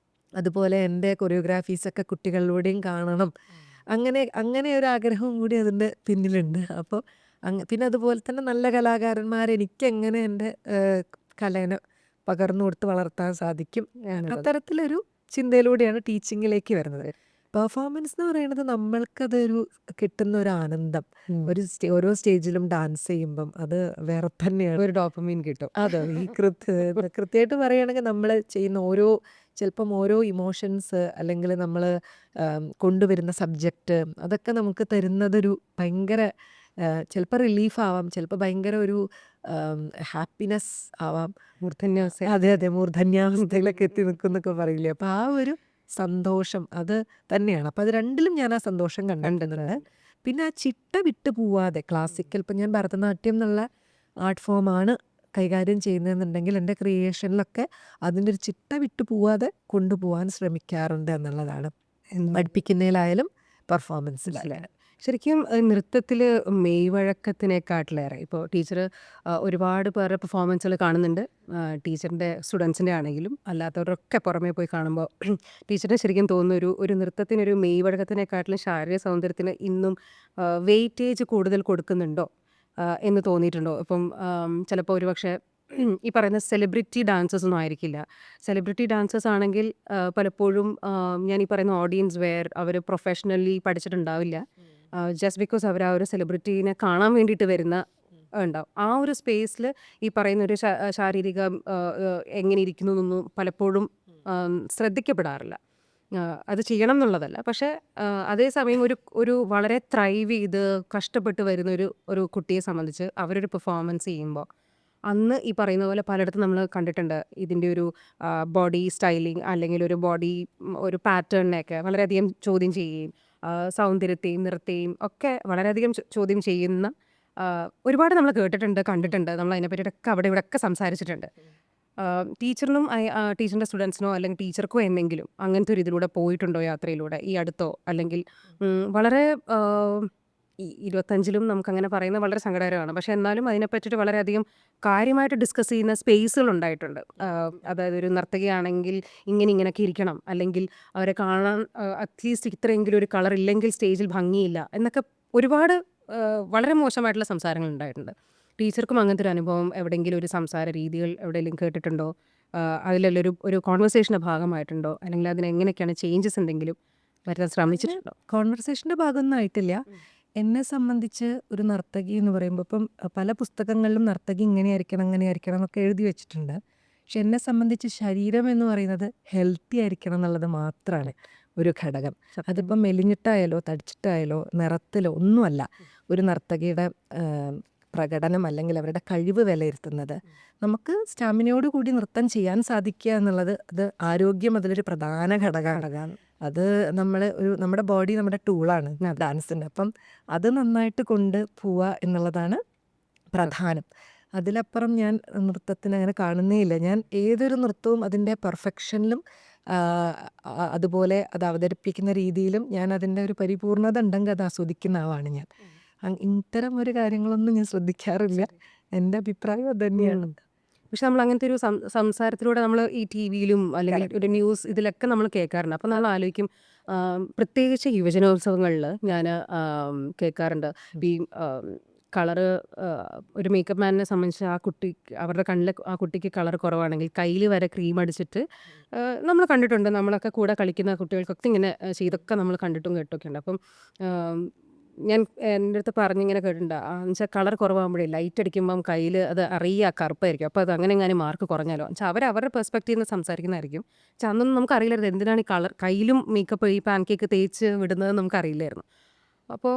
അതുപോലെ എൻ്റെ കൊറിയോഗ്രാഫീസൊക്കെ കുട്ടികളിലൂടെയും കാണണം, അങ്ങനെ ഒരു ആഗ്രഹവും കൂടി അതിൻ്റെ പിന്നിലുണ്ട്. അപ്പോൾ പിന്നെ അതുപോലെ തന്നെ നല്ല കലാകാരന്മാരെനിക്കെങ്ങനെ എൻ്റെ കലേനെ പകർന്നു കൊടുത്ത് വളർത്താൻ സാധിക്കും, അത്തരത്തിലൊരു ചിന്തയിലൂടെയാണ് ടീച്ചിങ്ങിലേക്ക് വരുന്നത്. പെർഫോമൻസ് എന്ന് പറയുന്നത് നമ്മൾക്കതൊരു കിട്ടുന്ന ഒരു ആനന്ദം. ഓരോ സ്റ്റേജിലും ഡാൻസ് ചെയ്യുമ്പം അത് വേറെ തന്നെയാണ്, ഒരു ഡോപ്പമീൻ കിട്ടും. അതെ, ഈ കൃത്യമായിട്ട് പറയുകയാണെങ്കിൽ നമ്മൾ ചെയ്യുന്ന ചിലപ്പം ഓരോ ഇമോഷൻസ് അല്ലെങ്കിൽ നമ്മൾ കൊണ്ടുവരുന്ന സബ്ജക്റ്റ് അതൊക്കെ നമുക്ക് തരുന്നതൊരു ഭയങ്കര ചിലപ്പോൾ റിലീഫ് ആവാം, ചിലപ്പോൾ ഭയങ്കര ഒരു ഹാപ്പിനെസ് ആവാം, അതെ മൂർധന്യാവസ്ഥയിലൊക്കെ എത്തി നിൽക്കുന്നൊക്കെ പറയില്ലേ. അപ്പോൾ ആ ഒരു സന്തോഷം അത് തന്നെയാണ്. അപ്പോൾ അത് രണ്ടിലും ഞാൻ ആ സന്തോഷം കണ്ടിട്ടുണ്ട്. പിന്നെ ആ ചിട്ട വിട്ടു പോവാതെ ക്ലാസിക്കൽ, ഇപ്പം ഞാൻ ഭരതനാട്യം എന്നുള്ള ആർട്ട് ഫോമാണ് കൈകാര്യം ചെയ്യുന്നതെന്നുണ്ടെങ്കിൽ എൻ്റെ ക്രിയേഷനിലൊക്കെ അതിൻ്റെ ഒരു ചിട്ട വിട്ടു പോവാതെ കൊണ്ടുപോകാൻ ശ്രമിക്കാറുണ്ട് എന്നുള്ളതാണ്, പഠിപ്പിക്കുന്നതിലായാലും പെർഫോമൻസിലായാലും. ശരിക്കും നൃത്തത്തിൽ മെയ്വഴക്കത്തിനെക്കാട്ടിലേറെ ഇപ്പോൾ ടീച്ചർ ഒരുപാട് പേരുടെ പെർഫോമൻസുകൾ കാണുന്നുണ്ട്. ടീച്ചറിൻ്റെ സ്റ്റുഡൻസിൻ്റെ ആണെങ്കിലും അല്ലാത്തവരൊക്കെ പുറമേ പോയി കാണുമ്പോൾ ടീച്ചറിന് ശരിക്കും തോന്നുന്ന ഒരു നൃത്തത്തിനൊരു മെയ്വഴക്കത്തിനെക്കാട്ടിലും ശാരീരിക സൗന്ദര്യത്തിന് ഇന്നും വെയിറ്റേജ് കൂടുതൽ കൊടുക്കുന്നുണ്ടോ എന്ന് തോന്നിയിട്ടുണ്ടോ? ഇപ്പം ചിലപ്പോൾ ഒരുപക്ഷെ ഈ പറയുന്ന സെലിബ്രിറ്റി ഡാൻസേഴ്സ് ഒന്നും ആയിരിക്കില്ല. സെലിബ്രിറ്റി ഡാൻസേഴ്സ് ആണെങ്കിൽ പലപ്പോഴും ഞാൻ ഈ പറയുന്ന ഓഡിയൻസ് വെയർ അവർ പ്രൊഫഷണലി പഠിച്ചിട്ടുണ്ടാവില്ല. ജസ്റ്റ് ബിക്കോസ് അവർ ആ ഒരു സെലിബ്രിറ്റീനെ കാണാൻ വേണ്ടിയിട്ട് വരുന്ന ഉണ്ടാവും. ആ ഒരു സ്പേസിൽ ഈ പറയുന്ന ഒരു ശാരീരികം എങ്ങനെ ഇരിക്കുന്നു എന്നൊന്നും പലപ്പോഴും ശ്രദ്ധിക്കപ്പെടാറില്ല. അത് ചെയ്യണം എന്നുള്ളതല്ല. പക്ഷേ അതേസമയം ഒരു വളരെ ത്രൈവ് ചെയ്ത് കഷ്ടപ്പെട്ട് വരുന്ന ഒരു കുട്ടിയെ സംബന്ധിച്ച് അവരൊരു പെർഫോമൻസ് ചെയ്യുമ്പോൾ അന്ന് ഈ പറയുന്ന പോലെ പലയിടത്തും നമ്മൾ കണ്ടിട്ടുണ്ട്. ഇതിൻ്റെ ഒരു ബോഡി സ്റ്റൈലിംഗ് അല്ലെങ്കിൽ ഒരു ബോഡി ഒരു പാറ്റേണിനെയൊക്കെ വളരെയധികം ചോദ്യം ചെയ്യുകയും സൗന്ദര്യത്തെയും നിറത്തെയും ഒക്കെ വളരെയധികം ചോദ്യം ചെയ്യുന്ന ഒരുപാട് നമ്മൾ കേട്ടിട്ടുണ്ട്, കണ്ടിട്ടുണ്ട്. നമ്മൾ അതിനെപ്പറ്റിയിട്ടൊക്കെ അവിടെ ഇവിടെയൊക്കെ സംസാരിച്ചിട്ടുണ്ട്. ടീച്ചറിനും ടീച്ചറിൻ്റെ സ്റ്റുഡൻസിനോ അല്ലെങ്കിൽ ടീച്ചർക്കോ എന്തെങ്കിലും അങ്ങനത്തെ ഒരു ഇതിലൂടെ പോയിട്ടുണ്ടോ യാത്രയിലൂടെ ഈ അടുത്തോ? അല്ലെങ്കിൽ വളരെ ഈ 25-ലും നമുക്കങ്ങനെ പറയുന്നത് വളരെ സങ്കടകരമാണ്. പക്ഷേ എന്നാലും അതിനെപ്പറ്റിയിട്ട് വളരെയധികം കാര്യമായിട്ട് ഡിസ്കസ് ചെയ്യുന്ന സ്പേസുകൾ ഉണ്ടായിട്ടുണ്ട്. അതായത് ഒരു നർത്തകിയാണെങ്കിൽ ഇങ്ങനെയൊക്കെ ഇരിക്കണം, അല്ലെങ്കിൽ അവരെ കാണാൻ അറ്റ്ലീസ്റ്റ് ഇത്രയെങ്കിലും ഒരു കളർ ഇല്ലെങ്കിൽ സ്റ്റേജിൽ ഭംഗിയില്ല എന്നൊക്കെ ഒരുപാട് വളരെ മോശമായിട്ടുള്ള സംസാരങ്ങൾ ഉണ്ടായിട്ടുണ്ട്. ടീച്ചർക്കും അങ്ങനത്തെ ഒരു അനുഭവം എവിടെയെങ്കിലും ഒരു സംസാര രീതികൾ എവിടെയെങ്കിലും കേട്ടിട്ടുണ്ടോ? അതിലെല്ലാം ഒരു കോൺവെർസേഷൻ്റെ ഭാഗമായിട്ടുണ്ടോ? അല്ലെങ്കിൽ അതിനെങ്ങനെയൊക്കെയാണ് ചേഞ്ചസ് എന്തെങ്കിലും വരുത്താൻ ശ്രമിച്ചിട്ടുണ്ടോ? കോൺവെർസേഷൻ്റെ ഭാഗമൊന്നും ആയിട്ടില്ല. എന്നെ സംബന്ധിച്ച് ഒരു നർത്തകി എന്ന് പറയുമ്പോൾ ഇപ്പം പല പുസ്തകങ്ങളിലും നർത്തകി ഇങ്ങനെയായിരിക്കണം അങ്ങനെയായിരിക്കണം എന്നൊക്കെ എഴുതി വെച്ചിട്ടുണ്ട്. പക്ഷെ എന്നെ സംബന്ധിച്ച് ശരീരം എന്ന് പറയുന്നത് ഹെൽത്തി ആയിരിക്കണം എന്നുള്ളത് മാത്രമാണ് ഒരു ഘടകം. അതിപ്പം മെലിഞ്ഞിട്ടായാലോ തടിച്ചിട്ടായാലോ നിറത്തിലോ ഒന്നുമല്ല ഒരു നർത്തകിയുടെ പ്രകടനം അല്ലെങ്കിൽ അവരുടെ കഴിവ് വിലയിരുത്തുന്നത്. നമുക്ക് സ്റ്റാമിനയോട് കൂടി നൃത്തം ചെയ്യാൻ സാധിക്കുക എന്നുള്ളത് അത് ആരോഗ്യം അതിലൊരു പ്രധാന ഘടകമാണ്. അത് നമ്മുടെ ബോഡി നമ്മുടെ ടൂളാണ് ഡാൻസിൻ്റെ. അപ്പം അത് നന്നായിട്ട് കൊണ്ട് പോവുക എന്നുള്ളതാണ് പ്രധാനം. അതിലപ്പുറം ഞാൻ നൃത്തത്തിന് അങ്ങനെ കാണുന്നേ ഇല്ല. ഞാൻ ഏതൊരു നൃത്തവും അതിൻ്റെ പെർഫെക്ഷനിലും അതുപോലെ അത് അവതരിപ്പിക്കുന്ന രീതിയിലും ഞാൻ അതിൻ്റെ ഒരു പരിപൂർണത ഉണ്ടെങ്കിൽ അത് ആസ്വദിക്കുന്ന ആളാണ് ഞാൻ. ഇത്തരം ഒരു കാര്യങ്ങളൊന്നും ഞാൻ ശ്രദ്ധിക്കാറില്ല. എൻ്റെ അഭിപ്രായം അത് തന്നെയാണ്. പക്ഷെ നമ്മൾ അങ്ങനത്തെ ഒരു സംസാരത്തിലൂടെ നമ്മൾ ഈ ടി വിയിലും അല്ലെങ്കിൽ ഒരു ന്യൂസ് ഇതിലൊക്കെ നമ്മൾ കേൾക്കാറുണ്ട്. അപ്പം നമ്മൾ ആലോചിക്കും, പ്രത്യേകിച്ച് യുവജനോത്സവങ്ങളിൽ ഞാൻ കേൾക്കാറുണ്ട് ഈ കളറ് ഒരു മേക്കപ്പ് മാനിനെ സംബന്ധിച്ച് ആ കുട്ടി അവരുടെ കണ്ണിൽ ആ കുട്ടിക്ക് കളർ കുറവാണെങ്കിൽ കയ്യിൽ വരെ ക്രീം അടിച്ചിട്ട് നമ്മൾ കണ്ടിട്ടുണ്ട്. നമ്മളൊക്കെ കൂടെ കളിക്കുന്ന കുട്ടികൾക്കൊക്കെ ഇങ്ങനെ ചെയ്തൊക്കെ നമ്മൾ കണ്ടിട്ടും കേട്ടൊക്കെ ഉണ്ട്. അപ്പം ഞാൻ എൻ്റെ അടുത്ത് പറഞ്ഞിങ്ങനെ കേട്ടിട്ടുണ്ട്, എന്നുവെച്ചാൽ കളർ കുറവാകുമ്പോഴേ ലൈറ്റ് അടിക്കുമ്പം കയ്യിൽ അത് അറിയുക കറുപ്പായിരിക്കും. അപ്പോൾ അത് അങ്ങനെ എങ്ങാനും മാർക്ക് കുറഞ്ഞാലോ വെച്ചാൽ അവരുടെ പെർസ്പെക്റ്റീവ് നിന്ന് സംസാരിക്കുന്നതായിരിക്കും. പക്ഷെ അന്നൊന്നും നമുക്ക് അറിയില്ലായിരുന്നു എന്തിനാണ് ഈ കളർ കയ്യിലും മേക്കപ്പ് ഈ പാൻ കേക്ക് തേച്ച് വിടുന്നത് നമുക്കറിയില്ലായിരുന്നു. അപ്പോൾ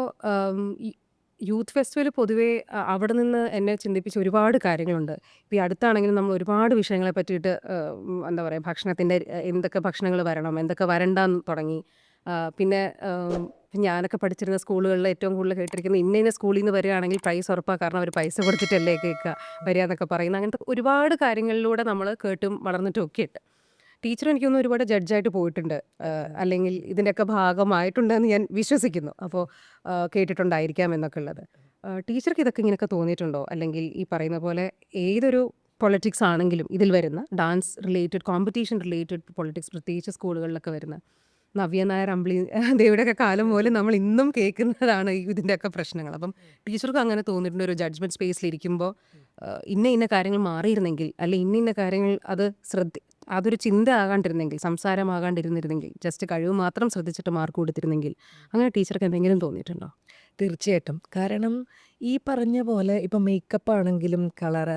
യൂത്ത് ഫെസ്റ്റിവൽ പൊതുവേ അവിടെ നിന്ന് എന്നെ ചിന്തിപ്പിച്ച ഒരുപാട് കാര്യങ്ങളുണ്ട്. ഇപ്പോൾ ഈ അടുത്താണെങ്കിലും നമ്മൾ ഒരുപാട് വിഷയങ്ങളെ പറ്റിയിട്ട് എന്താ പറയുക, ഭക്ഷണത്തിൻ്റെ എന്തൊക്കെ ഭക്ഷണങ്ങൾ വരണം എന്തൊക്കെ വരണ്ടെന്ന് തുടങ്ങി. പിന്നെ ഞാനൊക്കെ പഠിച്ചിരുന്ന സ്കൂളുകളിൽ ഏറ്റവും കൂടുതൽ കേട്ടിരിക്കുന്ന ഇന്ന സ്കൂളിൽ നിന്ന് വരികയാണെങ്കിൽ പ്രൈസ് ഉറപ്പാണ്, കാരണം അവർ പൈസ കൊടുത്തിട്ടല്ലേ കേൾക്കുക വരിക എന്നൊക്കെ പറയുന്ന അങ്ങനത്തെ ഒരുപാട് കാര്യങ്ങളിലൂടെ നമ്മൾ കേട്ടും വളർന്നിട്ടും ഒക്കെ ഉണ്ട്. ടീച്ചർ എനിക്കൊന്നും ഒരുപാട് ജഡ്ജായിട്ട് പോയിട്ടുണ്ട്, അല്ലെങ്കിൽ ഇതിൻ്റെയൊക്കെ ഭാഗമായിട്ടുണ്ടെന്ന് ഞാൻ വിശ്വസിക്കുന്നു. അപ്പോൾ കേട്ടിട്ടുണ്ടായിരിക്കാം എന്നൊക്കെ ഉള്ളത്. ടീച്ചർക്ക് ഇതൊക്കെ ഇങ്ങനെയൊക്കെ തോന്നിയിട്ടുണ്ടോ? അല്ലെങ്കിൽ ഈ പറയുന്ന പോലെ ഏതൊരു പൊളിറ്റിക്സ് ആണെങ്കിലും ഇതിൽ വരുന്ന dance related competition related politics പ്രത്യേകിച്ച് സ്കൂളുകളിലൊക്കെ വരുന്ന നവ്യ നായർ അമ്പിളി ദേവിയുടെയൊക്കെ കാലം പോലും നമ്മൾ ഇന്നും കേൾക്കുന്നതാണ് ഇതിൻ്റെയൊക്കെ പ്രശ്നങ്ങൾ. അപ്പം ടീച്ചർക്ക് അങ്ങനെ തോന്നിയിട്ടുണ്ട് ഒരു ജഡ്ജ്മെൻറ്റ് സ്പേസിലിരിക്കുമ്പോൾ ഇന്ന കാര്യങ്ങൾ മാറിയിരുന്നെങ്കിൽ, അല്ലെങ്കിൽ ഇന്ന കാര്യങ്ങൾ അതൊരു ചിന്ത ആകാണ്ടിരുന്നെങ്കിൽ, സംസാരമാകാണ്ടിരുന്നിരുന്നെങ്കിൽ, ജസ്റ്റ് കഴിവ് മാത്രം ശ്രദ്ധിച്ചിട്ട് മാർക്ക് കൊടുത്തിരുന്നെങ്കിൽ, അങ്ങനെ ടീച്ചർക്ക് എന്തെങ്കിലും തോന്നിയിട്ടുണ്ടോ? തീർച്ചയായിട്ടും. കാരണം ഈ പറഞ്ഞ പോലെ ഇപ്പം മേക്കപ്പ് ആണെങ്കിലും കളർ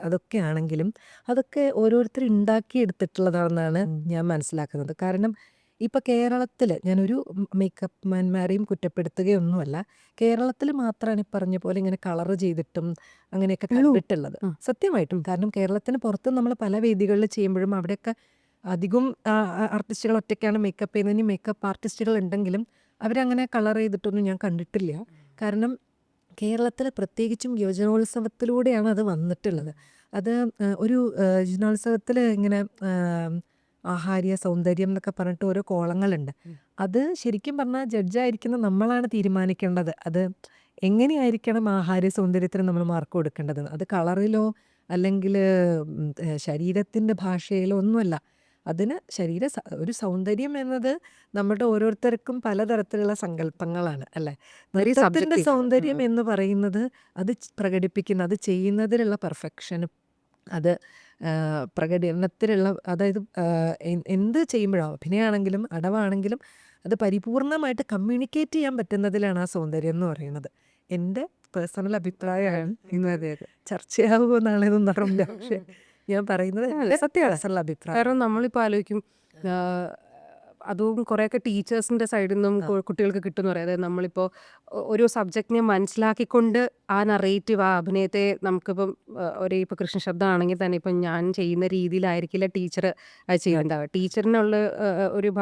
അതൊക്കെ ആണെങ്കിലും അതൊക്കെ ഓരോരുത്തർ ഉണ്ടാക്കിയെടുത്തിട്ടുള്ളതാണെന്നാണ് ഞാൻ മനസ്സിലാക്കുന്നത്. കാരണം ഇപ്പം കേരളത്തിൽ ഞാനൊരു മേക്കപ്പ് മാൻമാരെയും കുറ്റപ്പെടുത്തുകയൊന്നുമല്ല. കേരളത്തിൽ മാത്രമാണ് ഈ പറഞ്ഞ പോലെ ഇങ്ങനെ കളർ ചെയ്തിട്ടും അങ്ങനെയൊക്കെ കണ്ടിട്ടുള്ളത്, സത്യമായിട്ടും. കാരണം കേരളത്തിന് പുറത്ത് നമ്മൾ പല വേദികളിൽ ചെയ്യുമ്പോഴും അവിടെയൊക്കെ അധികം ആർട്ടിസ്റ്റുകൾ ഒറ്റയ്ക്കാണ് മേക്കപ്പ് ചെയ്യുന്നത്. ഇനി മേക്കപ്പ് ആർട്ടിസ്റ്റുകൾ ഉണ്ടെങ്കിലും അവരങ്ങനെ കളർ ചെയ്തിട്ടൊന്നും ഞാൻ കണ്ടിട്ടില്ല. കാരണം കേരളത്തിൽ പ്രത്യേകിച്ചും യുവജനോത്സവത്തിലൂടെയാണ് അത് വന്നിട്ടുള്ളത്. അത് ഒരു യുവജനോത്സവത്തിൽ ഇങ്ങനെ ആഹാര്യ സൗന്ദര്യം എന്നൊക്കെ പറഞ്ഞിട്ട് ഓരോ കോളങ്ങളുണ്ട്. അത് ശരിക്കും പറഞ്ഞാൽ ജഡ്ജായിരിക്കുന്ന നമ്മളാണ് തീരുമാനിക്കേണ്ടത്. അത് എങ്ങനെയായിരിക്കണം ആഹാര്യ സൗന്ദര്യത്തിന് നമ്മൾ മാർക്ക് കൊടുക്കേണ്ടതെന്ന്. അത് കളറിലോ അല്ലെങ്കിൽ ശരീരത്തിൻ്റെ ഭാഷയിലോ ഒന്നുമല്ല. അതിന് ഒരു സൗന്ദര്യം എന്നത് നമ്മുടെ ഓരോരുത്തർക്കും പലതരത്തിലുള്ള സങ്കല്പങ്ങളാണ് അല്ലേ? വെരി നൃത്തത്തിൻ്റെ സബ്ജക്റ്റീവ്. സൗന്ദര്യം എന്ന് പറയുന്നത് അത് പ്രകടിപ്പിക്കുന്ന അത് ചെയ്യുന്നതിലുള്ള പെർഫെക്ഷനും അത് പ്രകടനത്തിലുള്ള അതായത് എന്ത് ചെയ്യുമ്പോഴാണ് അഭിനയമാണെങ്കിലും അടവാണെങ്കിലും അത് പരിപൂർണമായിട്ട് കമ്മ്യൂണിക്കേറ്റ് ചെയ്യാൻ പറ്റുന്നതിലാണ് ആ സൗന്ദര്യം എന്ന് പറയുന്നത്. എൻ്റെ പേഴ്സണൽ അഭിപ്രായമാണ്. ഇന്ന് അതെ അതെ ചർച്ചയാവുമോ നാളെയൊന്നും അറിയില്ല. പക്ഷെ ഞാൻ പറയുന്നത് എൻ്റെ സത്യമാണ്. പേഴ്സണൽ അഭിപ്രായം. കാരണം നമ്മളിപ്പോൾ ആലോചിക്കും ആ, അതും കുറേയൊക്കെ ടീച്ചേഴ്സിൻ്റെ സൈഡിൽ നിന്നും കുട്ടികൾക്ക് കിട്ടുമെന്ന് പറയാം. അതായത് നമ്മളിപ്പോൾ ഒരു സബ്ജക്റ്റിനെ മനസ്സിലാക്കിക്കൊണ്ട് ആ നറേറ്റീവ് ആ അഭിനയത്തെ നമുക്കിപ്പം ഒരു ഇപ്പോൾ കൃഷ്ണ ശബ്ദമാണെങ്കിൽ തന്നെ ഇപ്പം ഞാൻ ചെയ്യുന്ന രീതിയിലായിരിക്കില്ല ടീച്ചർ അത് ചെയ്യുന്നുണ്ടാവുക. ടീച്ചറിനുള്ള ഒരു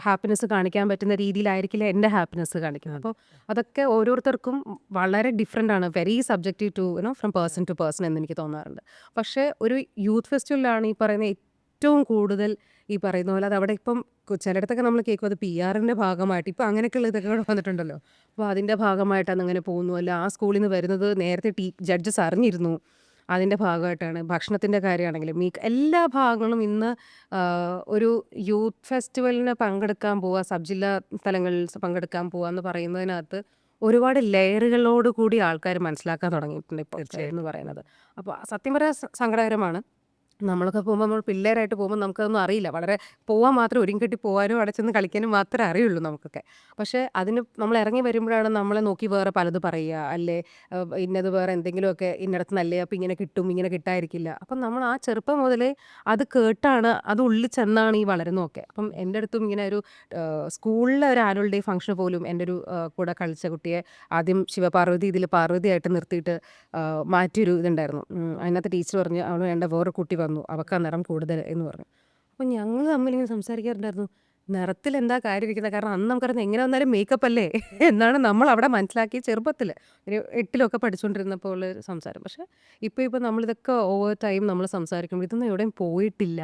ഹാപ്പിനെസ് കാണിക്കാൻ പറ്റുന്ന രീതിയിലായിരിക്കില്ല എൻ്റെ ഹാപ്പിനെസ് കാണിക്കുന്നത്. അപ്പോൾ അതൊക്കെ ഓരോരുത്തർക്കും വളരെ ഡിഫറെൻ്റ് ആണ്. Very subjective to from person to person എന്ന് എനിക്ക് തോന്നാറുണ്ട്. പക്ഷേ ഒരു യൂത്ത് ഫെസ്റ്റിവലിലാണ് ഈ പറയുന്ന ഏറ്റവും കൂടുതൽ ഈ പറയുന്ന പോലെ അത് അവിടെ ഇപ്പം ചിലയിടത്തൊക്കെ നമ്മൾ കേൾക്കും അത് PR-ൻ്റെ ഭാഗമായിട്ട് ഇപ്പം അങ്ങനെയൊക്കെയുള്ള ഇതൊക്കെ കൂടെ വന്നിട്ടുണ്ടല്ലോ. അപ്പോൾ അതിൻ്റെ ഭാഗമായിട്ടാണ് അങ്ങനെ പോകുന്നു. അല്ല ആ സ്കൂളിൽ നിന്ന് വരുന്നത് നേരത്തെ ജഡ്ജസ് അറിഞ്ഞിരുന്നു. അതിൻ്റെ ഭാഗമായിട്ടാണ്. ഭക്ഷണത്തിൻ്റെ കാര്യമാണെങ്കിലും എല്ലാ ഭാഗങ്ങളും ഇന്ന് ഒരു യൂത്ത് ഫെസ്റ്റിവലിന് പങ്കെടുക്കാൻ പോവുക, സബ് ജില്ലാ തലങ്ങളിൽ പങ്കെടുക്കാൻ പോവുക എന്ന് പറയുന്നതിനകത്ത് ഒരുപാട് ലെയറുകളോട് കൂടി ആൾക്കാർ മനസ്സിലാക്കാൻ തുടങ്ങിയിട്ടുണ്ട് ഇപ്പോൾ എന്ന് പറയുന്നത്. അപ്പോൾ സത്യം പറയാൻ സങ്കടകരമാണ്. നമ്മളൊക്കെ പോകുമ്പോൾ നമ്മൾ പിള്ളേരായിട്ട് പോകുമ്പോൾ നമുക്കതൊന്നും അറിയില്ല. വളരെ പോവാൻ മാത്രം ഒരുങ്ങി കെട്ടി പോകാനും അവിടെ ചെന്ന് കളിക്കാനും മാത്രമേ അറിയുള്ളൂ നമുക്കൊക്കെ. പക്ഷേ അതിന് നമ്മൾ ഇറങ്ങി വരുമ്പോഴാണ് നമ്മളെ നോക്കി വേറെ പലത് പറയുക, അല്ലേ ഇന്നത് വേറെ എന്തെങ്കിലുമൊക്കെ ഇന്നടത്ത് നല്ലേ അപ്പം ഇങ്ങനെ കിട്ടും ഇങ്ങനെ കിട്ടായിരിക്കില്ല. അപ്പം നമ്മൾ ആ ചെറുപ്പം മുതലേ അത് കേട്ടാണ് അത് ഉള്ളിൽ ചെന്നാണ് ഈ വളരുന്നതൊക്കെ. അപ്പം എൻ്റെ അടുത്തും ഇങ്ങനെ ഒരു സ്കൂളിലെ ഒരു ആനുവൽ ഡേ ഫംഗ്ഷൻ പോലും എൻ്റെ ഒരു കൂടെ കളിച്ച കുട്ടിയെ ആദ്യം ശിവപാർവതി ഇതിൽ പാർവതിയായിട്ട് നിർത്തിയിട്ട് മാറ്റിയൊരു ഇതുണ്ടായിരുന്നു. അതിനകത്ത് ടീച്ചർ പറഞ്ഞു അവൾ വേണ്ട വേറെ കുട്ടി വന്നു അവൾക്ക് ആ നിറം കൂടുതൽ എന്ന് പറഞ്ഞു. അപ്പം ഞങ്ങൾ തമ്മിലിങ്ങനെ സംസാരിക്കാറുണ്ടായിരുന്നു നിറത്തിൽ എന്താ കാര്യം ഇരിക്കുന്നത്. കാരണം അന്ന് നമുക്കറിയാം എങ്ങനെ വന്നാലും മേക്കപ്പ് അല്ലേ എന്നാണ് നമ്മൾ അവിടെ മനസ്സിലാക്കി ചെറുപ്പത്തിൽ ഒരു 8-ലൊക്കെ പഠിച്ചുകൊണ്ടിരുന്നപ്പോൾ ഉള്ള ഒരു സംസാരം. പക്ഷേ ഇപ്പോൾ നമ്മളിതൊക്കെ ഓവർ ടൈം നമ്മൾ സംസാരിക്കുമ്പോൾ ഇതൊന്നും എവിടെയും പോയിട്ടില്ല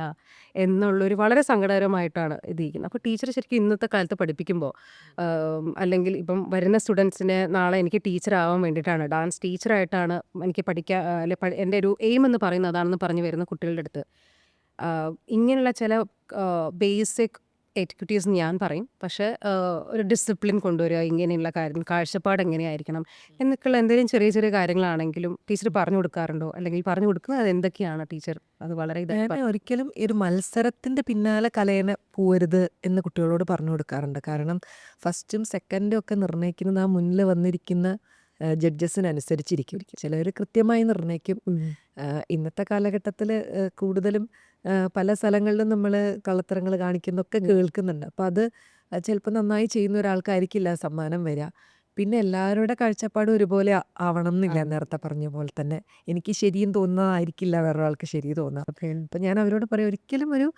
എന്നുള്ളൊരു വളരെ സങ്കടകരമായിട്ടാണ് ഇത് ഇരിക്കുന്നത്. അപ്പോൾ ടീച്ചർ ശരിക്കും ഇന്നത്തെ കാലത്ത് പഠിപ്പിക്കുമ്പോൾ അല്ലെങ്കിൽ ഇപ്പം വരുന്ന സ്റ്റുഡൻസിനെ നാളെ എനിക്ക് ടീച്ചറാവാൻ വേണ്ടിയിട്ടാണ് ഡാൻസ് ടീച്ചറായിട്ടാണ് എനിക്ക് പഠിക്കാൻ അല്ലെ എൻ്റെ ഒരു എയിം എന്ന് പറയുന്നത് അതാണെന്ന് പറഞ്ഞു വരുന്ന കുട്ടികളുടെ അടുത്ത് ഇങ്ങനെയുള്ള ചില ബേസിക് എറ്റിക്യൂട്ടീസ് ഞാൻ പറയും. പക്ഷേ ഒരു ഡിസിപ്ലിൻ കൊണ്ടുവരിക, ഇങ്ങനെയുള്ള കാര്യം കാഴ്ചപ്പാട് എങ്ങനെയായിരിക്കണം എന്നൊക്കെയുള്ള എന്തെങ്കിലും ചെറിയ ചെറിയ കാര്യങ്ങളാണെങ്കിലും ടീച്ചർ പറഞ്ഞു കൊടുക്കാറുണ്ടോ? അല്ലെങ്കിൽ പറഞ്ഞു കൊടുക്കുന്നത് അത് എന്തൊക്കെയാണ് ടീച്ചർ അത് വളരെ ഞാൻ ഒരിക്കലും ഈ ഒരു മത്സരത്തിൻ്റെ പിന്നാലെ കലയനെ പോവരുത് എന്ന് കുട്ടികളോട് പറഞ്ഞു കൊടുക്കാറുണ്ട്. കാരണം ഫസ്റ്റും സെക്കൻഡും ഒക്കെ നിർണ്ണയിക്കുന്നത് ആ മുന്നിൽ വന്നിരിക്കുന്ന ജഡ്ജസിനനുസരിച്ചിരിക്കും. ചിലർ കൃത്യമായി നിർണ്ണയിക്കും. ഇന്നത്തെ കാലഘട്ടത്തിൽ കൂടുതലും പല സ്ഥലങ്ങളിലും നമ്മൾ കള്ളത്തരങ്ങൾ കാണിക്കുന്നൊക്കെ കേൾക്കുന്നുണ്ട്. അപ്പോൾ അത് ചിലപ്പോൾ നന്നായി ചെയ്യുന്ന ഒരാൾക്കായിരിക്കില്ല സമ്മാനം വരിക. പിന്നെ എല്ലാവരുടെ കാഴ്ചപ്പാടും ഒരുപോലെ ആവണം എന്നില്ല. നേരത്തെ പറഞ്ഞ പോലെ തന്നെ എനിക്ക് ശരിയും തോന്നുന്നതായിരിക്കില്ല വേറൊരാൾക്ക് ശരി തോന്നുക. അപ്പം ഞാൻ അവരോട് പറയും ഒരിക്കലും ഒരു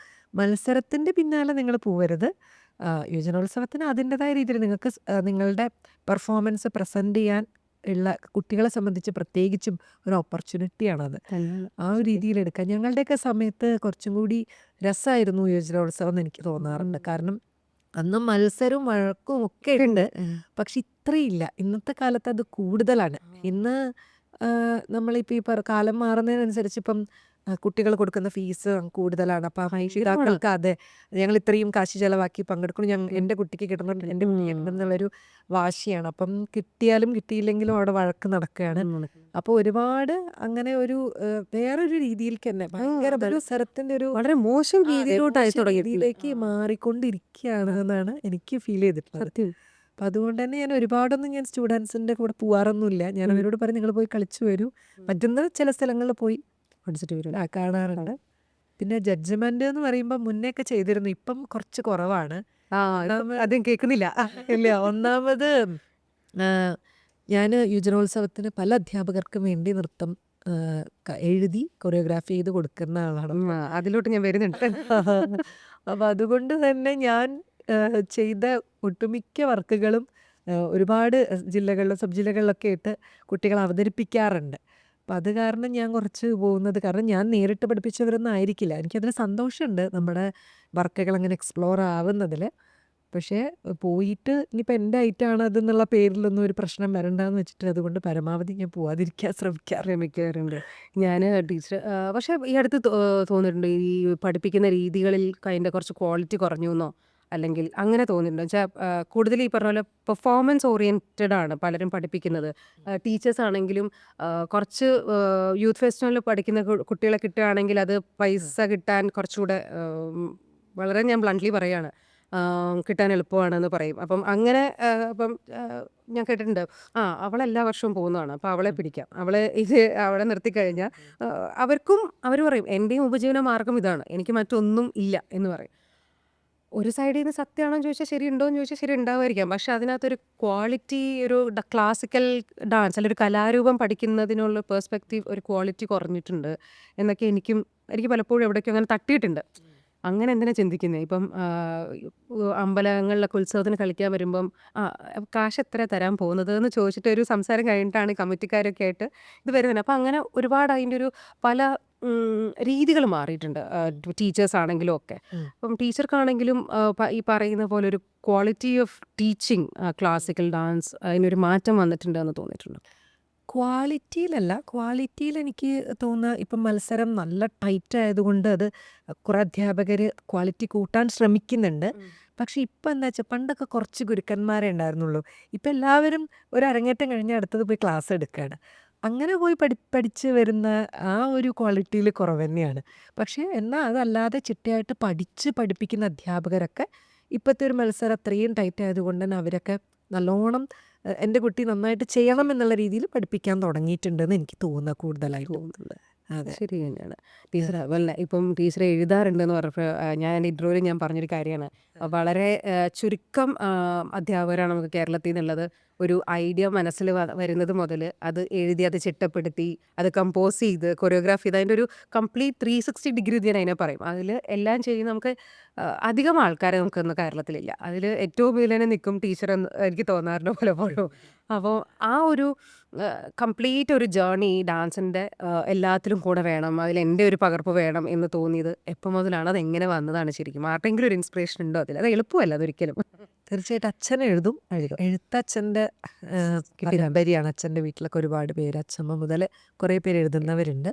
മത്സരത്തിൻ്റെ പിന്നാലെ നിങ്ങൾ പോവരുത്. യുവജനോത്സവത്തിന് അതിൻ്റെതായ രീതിയിൽ നിങ്ങൾക്ക് നിങ്ങളുടെ പെർഫോമൻസ് പ്രസൻറ്റ് ചെയ്യാൻ ഉള്ള കുട്ടികളെ സംബന്ധിച്ച് പ്രത്യേകിച്ചും ഒരു ഓപ്പർച്യൂണിറ്റിയാണത്. ആ ഒരു രീതിയിൽ എടുക്കാം. ഞങ്ങളുടെയൊക്കെ സമയത്ത് കുറച്ചും കൂടി രസമായിരുന്നു യുവജനോത്സവം എന്ന് എനിക്ക് തോന്നാറുണ്ട്. കാരണം അന്ന് മത്സരവും വഴക്കും ഒക്കെ ഉണ്ട്. പക്ഷെ ഇത്രയില്ല. ഇന്നത്തെ കാലത്ത് അത് കൂടുതലാണ്. ഇന്ന് നമ്മളിപ്പോൾ ഈ കാലം മാറുന്നതിനനുസരിച്ച് ഇപ്പം കുട്ടികൾ കൊടുക്കുന്ന ഫീസ് കൂടുതലാണ്. അപ്പം രക്ഷിതാക്കൾക്ക് അതെ ഞങ്ങൾ ഇത്രയും കാശ് ചിലവാക്കി പങ്കെടുക്കണം, എൻ്റെ കുട്ടിക്ക് കിട്ടണം, എൻ്റെ കുട്ടിക്ക് കിട്ടണം എന്നുള്ളൊരു വാശിയാണ്. അപ്പം കിട്ടിയാലും കിട്ടിയില്ലെങ്കിലും അവിടെ വഴക്ക് നടക്കുകയാണ്. അപ്പോൾ ഒരുപാട് അങ്ങനെ ഒരു വേറൊരു രീതിയിലേക്ക് തന്നെ ഭയങ്കര മത്സരത്തിൻ്റെ ഒരു വളരെ മോശം രീതിയിലോട്ടായി രീതിയിലേക്ക് മാറിക്കൊണ്ടിരിക്കുകയാണ് എന്നാണ് എനിക്ക് ഫീൽ ചെയ്തിട്ടുള്ളത്. അപ്പം അതുകൊണ്ട് തന്നെ ഞാൻ ഒരുപാടൊന്നും ഞാൻ സ്റ്റുഡൻസിൻ്റെ കൂടെ പോവാറൊന്നുമില്ല. ഞാൻ അവരോട് പറയും നിങ്ങൾ പോയി കളിച്ചു വരൂ. പറ്റുന്ന ചില സ്ഥലങ്ങളിൽ പോയി പഠിച്ചിട്ട് വരും കാണാറുണ്ട്. പിന്നെ ജഡ്ജ്മെന്റ് എന്ന് പറയുമ്പോൾ മുന്നേ ചെയ്തിരുന്നു. ഇപ്പം കുറച്ച് കുറവാണ്. അതും കേൾക്കുന്നില്ല. ഇല്ല, ഒന്നാമത് ഞാൻ യുവജനോത്സവത്തിന് പല അധ്യാപകർക്കും വേണ്ടി നൃത്തം എഴുതി കൊറിയോഗ്രാഫി ചെയ്ത് കൊടുക്കുന്ന ആളാണ്. അതിലോട്ട് ഞാൻ വരുന്നുണ്ട്. അപ്പം അതുകൊണ്ട് തന്നെ ഞാൻ ചെയ്ത ഒട്ടുമിക്ക വർക്കുകളും ഒരുപാട് ജില്ലകളിലും സബ് ജില്ലകളിലൊക്കെ ആയിട്ട് കുട്ടികൾ അവതരിപ്പിക്കാറുണ്ട്. അപ്പം അത് കാരണം ഞാൻ കുറച്ച് പോകുന്നത്, കാരണം ഞാൻ നേരിട്ട് പഠിപ്പിച്ചവരൊന്നും ആയിരിക്കില്ല. എനിക്കതിൽ സന്തോഷമുണ്ട് നമ്മുടെ വർക്കുകൾ അങ്ങനെ എക്സ്പ്ലോർ ആവുന്നതിൽ. പക്ഷേ പോയിട്ട് ഇനിയിപ്പോൾ എൻ്റെ ഐറ്റാണ് അതെന്നുള്ള പേരിലൊന്നും ഒരു പ്രശ്നം വരണ്ടെന്ന് വെച്ചിട്ട് അതുകൊണ്ട് പരമാവധി ഞാൻ പോവാതിരിക്കാൻ ശ്രമിക്കാറുണ്ട്. ഞാൻ ടീച്ചർ പക്ഷേ ഈ അടുത്ത് തോന്നിയിട്ടുണ്ട് ഈ പഠിപ്പിക്കുന്ന രീതികളിൽ അതിൻ്റെ കുറച്ച് ക്വാളിറ്റി കുറഞ്ഞു എന്നോ അല്ലെങ്കിൽ അങ്ങനെ തോന്നിയിട്ടുണ്ടോ? വെച്ചാൽ കൂടുതൽ ഈ പറഞ്ഞ പോലെ പെർഫോമൻസ് ഓറിയൻറ്റഡ് ആണ് പലരും പഠിപ്പിക്കുന്നത്. ടീച്ചേഴ്സ് ആണെങ്കിലും കുറച്ച് യൂത്ത് ഫെസ്റ്റിവലിൽ പഠിക്കുന്ന കുട്ടികളെ കിട്ടുകയാണെങ്കിൽ അത് പൈസ കിട്ടാൻ കുറച്ചുകൂടെ വളരെ ഞാൻ ബ്ലണ്ട്ലി പറയുകയാണ്, കിട്ടാൻ എളുപ്പമാണെന്ന് പറയും. അപ്പം അങ്ങനെ അപ്പം ഞാൻ കേട്ടിട്ടുണ്ട്, അവളെല്ലാ വർഷവും പോകുന്നതാണ്, അപ്പോൾ അവളെ പിടിക്കാം, അവളെ നിർത്തിക്കഴിഞ്ഞാൽ അവർക്കും അവർ പറയും എൻ്റെയും ഉപജീവന മാർഗം ഇതാണ്, എനിക്ക് മറ്റൊന്നും ഇല്ല എന്ന് പറയും. ഒരു സൈഡിൽ നിന്ന് സത്യമാണോ എന്ന് ചോദിച്ചാൽ ശരി ഉണ്ടോ എന്ന് ചോദിച്ചാൽ ശരി ഉണ്ടാവുമായിരിക്കാം. പക്ഷെ അതിനകത്തൊരു ക്വാളിറ്റി, ഒരു ക്ലാസിക്കൽ ഡാൻസ് അല്ലെങ്കിൽ ഒരു കലാരൂപം പഠിക്കുന്നതിനുള്ള പേഴ്സ്പെക്റ്റീവ് ഒരു ക്വാളിറ്റി കുറഞ്ഞിട്ടുണ്ട് എന്നൊക്കെ എനിക്ക് പലപ്പോഴും എവിടേക്കും അങ്ങനെ തട്ടിയിട്ടുണ്ട്. അങ്ങനെ എന്തിനാ ചിന്തിക്കുന്നത്? ഇപ്പം അമ്പലങ്ങളിലൊക്കെ ഉത്സവത്തിന് കളിക്കാൻ വരുമ്പം കാശ് എത്ര തരാൻ പോകുന്നത് എന്ന് ചോദിച്ചിട്ട് ഒരു സംസാരം കഴിഞ്ഞിട്ടാണ് കമ്മിറ്റിക്കാരൊക്കെ ആയിട്ട് ഇത് വരുന്നത്. അപ്പം അങ്ങനെ ഒരുപാട് അതിൻ്റെ ഒരു പല രീതികൾ മാറിയിട്ടുണ്ട് ടീച്ചേഴ്സ് ആണെങ്കിലും ഒക്കെ. അപ്പം ടീച്ചർക്കാണെങ്കിലും ഈ പറയുന്ന പോലെ ഒരു quality of teaching classical dance അതിനൊരു മാറ്റം വന്നിട്ടുണ്ട് എന്ന് തോന്നിയിട്ടുണ്ട്. ക്വാളിറ്റിയിൽ എനിക്ക് തോന്നുക ഇപ്പം മത്സരം നല്ല ടൈറ്റ് ആയതുകൊണ്ട് അത് കുറേ അധ്യാപകർ ക്വാളിറ്റി കൂട്ടാൻ ശ്രമിക്കുന്നുണ്ട്. പക്ഷെ ഇപ്പം എന്താ വെച്ചാൽ പണ്ടൊക്കെ കുറച്ച് ഗുരുക്കന്മാരെ ഉണ്ടായിരുന്നുള്ളൂ. ഇപ്പം എല്ലാവരും ഒരു അരങ്ങേറ്റം കഴിഞ്ഞാൽ അടുത്തത് പോയി ക്ലാസ് എടുക്കുകയാണ്. അങ്ങനെ പോയി പഠിച്ച് വരുന്ന ആ ഒരു ക്വാളിറ്റിയിൽ കുറവ് തന്നെയാണ്. പക്ഷേ എന്നാൽ അതല്ലാതെ ചിട്ടയായിട്ട് പഠിപ്പിക്കുന്ന അധ്യാപകരൊക്കെ ഇപ്പോഴത്തെ ഒരു മത്സരം അത്രയും ടൈറ്റ് ആയതുകൊണ്ട് തന്നെ അവരൊക്കെ നല്ലോണം എൻ്റെ കുട്ടി നന്നായിട്ട് ചെയ്യണം എന്നുള്ള രീതിയിൽ പഠിപ്പിക്കാൻ തുടങ്ങിയിട്ടുണ്ടെന്ന് എനിക്ക് തോന്നുക കൂടുതലായിട്ട് തോന്നുന്നുണ്ട്. അതെ, ശരി തന്നെയാണ്. ടീച്ചർ അതുപോലെ ഇപ്പം ടീച്ചർ എഴുതാറുണ്ടെന്ന് പറഞ്ഞപ്പോൾ ഞാൻ എൻ്റെ ഇൻട്രോയിൽ ഞാൻ പറഞ്ഞൊരു കാര്യമാണ്, വളരെ ചുരുക്കം അധ്യാപകരാണ് നമുക്ക് കേരളത്തിൽ നിന്നുള്ളത്. ഒരു ഐഡിയ മനസ്സിൽ വരുന്നത് മുതൽ അത് എഴുതി, അത് ചിട്ടപ്പെടുത്തി, അത് കമ്പോസ് ചെയ്ത്, കൊറിയോഗ്രാഫ് ചെയ്ത്, അതിൻ്റെ ഒരു കംപ്ലീറ്റ് 360 ഡിഗ്രി ഞാൻ അതിനെ പറയും. അതിൽ എല്ലാം ചെയ്യുന്ന നമുക്ക് അധികം ആൾക്കാരെ നമുക്കൊന്ന് കേരളത്തിലില്ല. അതിൽ ഏറ്റവും വിലനെ നിൽക്കും ടീച്ചർ എന്ന് എനിക്ക് തോന്നാറുണ്ട് പലപ്പോഴും. അപ്പോൾ ആ ഒരു കംപ്ലീറ്റ് ഒരു ജേർണി ഡാൻസിൻ്റെ എല്ലാത്തിലും കൂടെ വേണം, അതിൽ എൻ്റെ ഒരു പകർപ്പ് വേണം എന്ന് തോന്നിയത് എപ്പോൾ മുതലാണ്? അത് എങ്ങനെ വന്നതാണ് ശരിക്കും? ആർക്കെങ്കിലും ഒരു ഇൻസ്പിറേഷൻ ഉണ്ടോ അതിൽ? അത് എളുപ്പമല്ല അതൊരിക്കലും. തീർച്ചയായിട്ടും അച്ഛൻ എഴുതും. എഴുത്തച്ഛൻ്റെ പാരമ്പര്യമാണ്. അച്ഛൻ്റെ വീട്ടിലൊക്കെ ഒരുപാട് പേര് അച്ഛമ്മ മുതൽ കുറേ പേര് എഴുതുന്നവരുണ്ട്.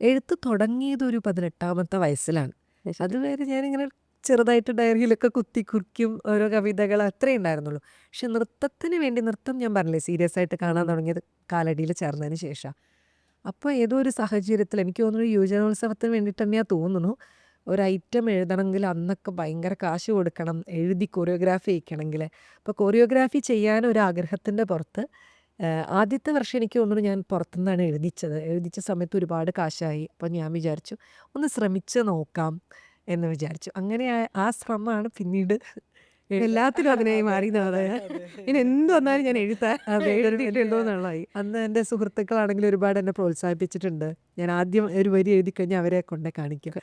എഴുത്ത് തുടങ്ങിയത് ഒരു 18ാമത്തെ വയസ്സിലാണ്. അതുവരെ ഞാനിങ്ങനെ ചെറുതായിട്ട് ഡയറിയിലൊക്കെ കുത്തി കുറിക്കും, ഓരോ കവിതകൾ അത്രേ ഉണ്ടായിരുന്നുള്ളൂ. പക്ഷെ നൃത്തത്തിന് വേണ്ടി, നൃത്തം ഞാൻ പറഞ്ഞില്ലേ സീരിയസ് ആയിട്ട് കാണാൻ തുടങ്ങിയത് കാലടിയിൽ ചേർന്നതിന് ശേഷം. അപ്പോൾ ഏതോ ഒരു സാഹചര്യത്തിൽ എനിക്ക് തോന്നുന്നു യുവജനോത്സവത്തിന് വേണ്ടിയിട്ട് തന്നെയാണ് തോന്നുന്നു, ഒരു ഐറ്റം എഴുതണമെങ്കിൽ അന്നൊക്കെ ഭയങ്കര കാശ് കൊടുക്കണം, എഴുതി കൊറിയോഗ്രാഫി ചെയ്യിക്കണമെങ്കിൽ. അപ്പോൾ കൊറിയോഗ്രാഫി ചെയ്യാൻ ഒരു ആഗ്രഹത്തിൻ്റെ പുറത്ത് ആദ്യത്തെ വർഷം എനിക്ക് തോന്നുന്നു ഞാൻ പുറത്തുനിന്നാണ് എഴുതിച്ച സമയത്ത് ഒരുപാട് കാശായി. അപ്പോൾ ഞാൻ വിചാരിച്ചു ഒന്ന് ശ്രമിച്ച് നോക്കാം എന്ന് വിചാരിച്ചു. അങ്ങനെ ആ ശ്രമമാണ് പിന്നീട് എല്ലാത്തിലും അതിനായി മാറി. ഇനി എന്ത് വന്നാലും ഞാൻ എഴുതാന്നുള്ളതായി. അന്ന് എൻ്റെ സുഹൃത്തുക്കളാണെങ്കിലും ഒരുപാട് എന്നെ പ്രോത്സാഹിപ്പിച്ചിട്ടുണ്ട്. ഞാൻ ആദ്യം ഒരു വരി എഴുതി കഴിഞ്ഞാൽ അവരെ കൊണ്ടേ കാണിക്കും,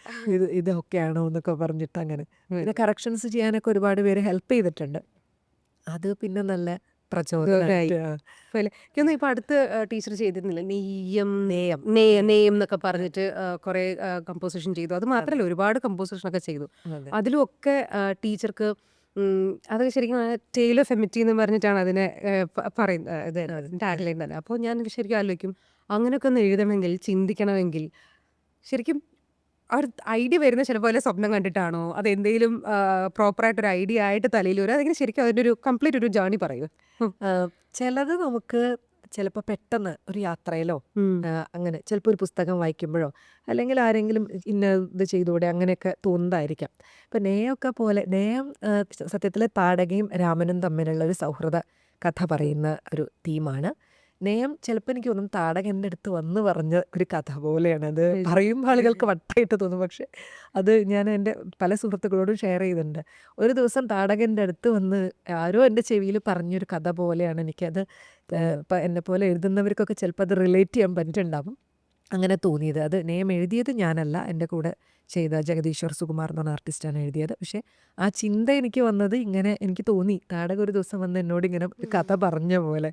ഇതൊക്കെയാണോ എന്നൊക്കെ പറഞ്ഞിട്ട്. അങ്ങനെ പിന്നെ കറക്ഷൻസ് ചെയ്യാനൊക്കെ ഒരുപാട് പേര് ഹെൽപ്പ് ചെയ്തിട്ടുണ്ട്. അത് പിന്നെ നല്ല പ്രചോദനമായി. ഇപ്പൊ അടുത്ത് ടീച്ചർ ചെയ്തിരുന്നില്ല നെയ്യം എന്നൊക്കെ പറഞ്ഞിട്ട് കുറെ കമ്പോസിഷൻ ചെയ്തു. അത് മാത്രമല്ല ഒരുപാട് കമ്പോസിഷൻ ഒക്കെ ചെയ്തു. അതിലും ഒക്കെ ടീച്ചർക്ക് അതൊക്കെ ശരിക്കും ടെയിൽ ഓഫ് എമിറ്റി എന്ന് പറഞ്ഞിട്ടാണ് അതിനെ പറയുന്നത്, ടാഗ്ലൈൻ തന്നെ. അപ്പോൾ ഞാൻ ശരിക്കും ആലോചിക്കും, അങ്ങനെയൊക്കെ ഒന്ന് എഴുതണമെങ്കിൽ, ചിന്തിക്കണമെങ്കിൽ ശരിക്കും ആ ഒരു ഐഡിയ വരുന്ന ചിലപ്പോൾ സ്വപ്നം കണ്ടിട്ടാണോ, അത് എന്തെങ്കിലും പ്രോപ്പറായിട്ടൊരു ഐഡിയ ആയിട്ട് തലയിൽ വരും? അതെങ്ങനെ ശരിക്കും അതിൻ്റെ ഒരു കംപ്ലീറ്റ് ഒരു ജേർണി പറയൂ. ചിലത് നമുക്ക് ചിലപ്പോൾ പെട്ടെന്ന് ഒരു യാത്രയിലോ അങ്ങനെ ചിലപ്പോൾ ഒരു പുസ്തകം വായിക്കുമ്പോഴോ അല്ലെങ്കിൽ ആരെങ്കിലും ഇന്ന ഇത് ചെയ്തുകൂടെ അങ്ങനെയൊക്കെ തോന്നുന്നതായിരിക്കാം. ഇപ്പം നെയ്യം സത്യത്തിൽ താടകയും രാമനും തമ്മിലുള്ള ഒരു സൗഹൃദ കഥ പറയുന്ന ഒരു തീമാണ്. നെയ്യം ചിലപ്പോൾ എനിക്ക് തോന്നും താടക എൻ്റെ അടുത്ത് വന്ന് പറഞ്ഞ ഒരു കഥ പോലെയാണ്. അത് പറയുമ്പോൾ ആളുകൾക്ക് വട്ടായിട്ട് തോന്നും, പക്ഷെ അത് ഞാൻ എൻ്റെ പല സുഹൃത്തുക്കളോടും ഷെയർ ചെയ്തിട്ടുണ്ട്. ഒരു ദിവസം താടക എൻ്റെ അടുത്ത് വന്ന് ആരോ എൻ്റെ ചെവിയിൽ പറഞ്ഞൊരു കഥ പോലെയാണ് എനിക്കത്. ഇപ്പം എന്നെപ്പോലെ എഴുതുന്നവർക്കൊക്കെ ചിലപ്പോൾ അത് റിലേറ്റ് ചെയ്യാൻ പറ്റിയിട്ടുണ്ടാവും. അങ്ങനെ തോന്നിയത്. അത് നെയ്യം എഴുതിയത് ഞാനല്ല, എൻ്റെ കൂടെ ചെയ്ത ജഗദീശ്വർ സുകുമാർ എന്ന് പറഞ്ഞ ആർട്ടിസ്റ്റാണ് എഴുതിയത്. പക്ഷേ ആ ചിന്ത എനിക്ക് വന്നത് ഇങ്ങനെ എനിക്ക് തോന്നി, താടക ഒരു ദിവസം വന്ന് എന്നോട് ഇങ്ങനെ ഒരു കഥ പറഞ്ഞ പോലെ.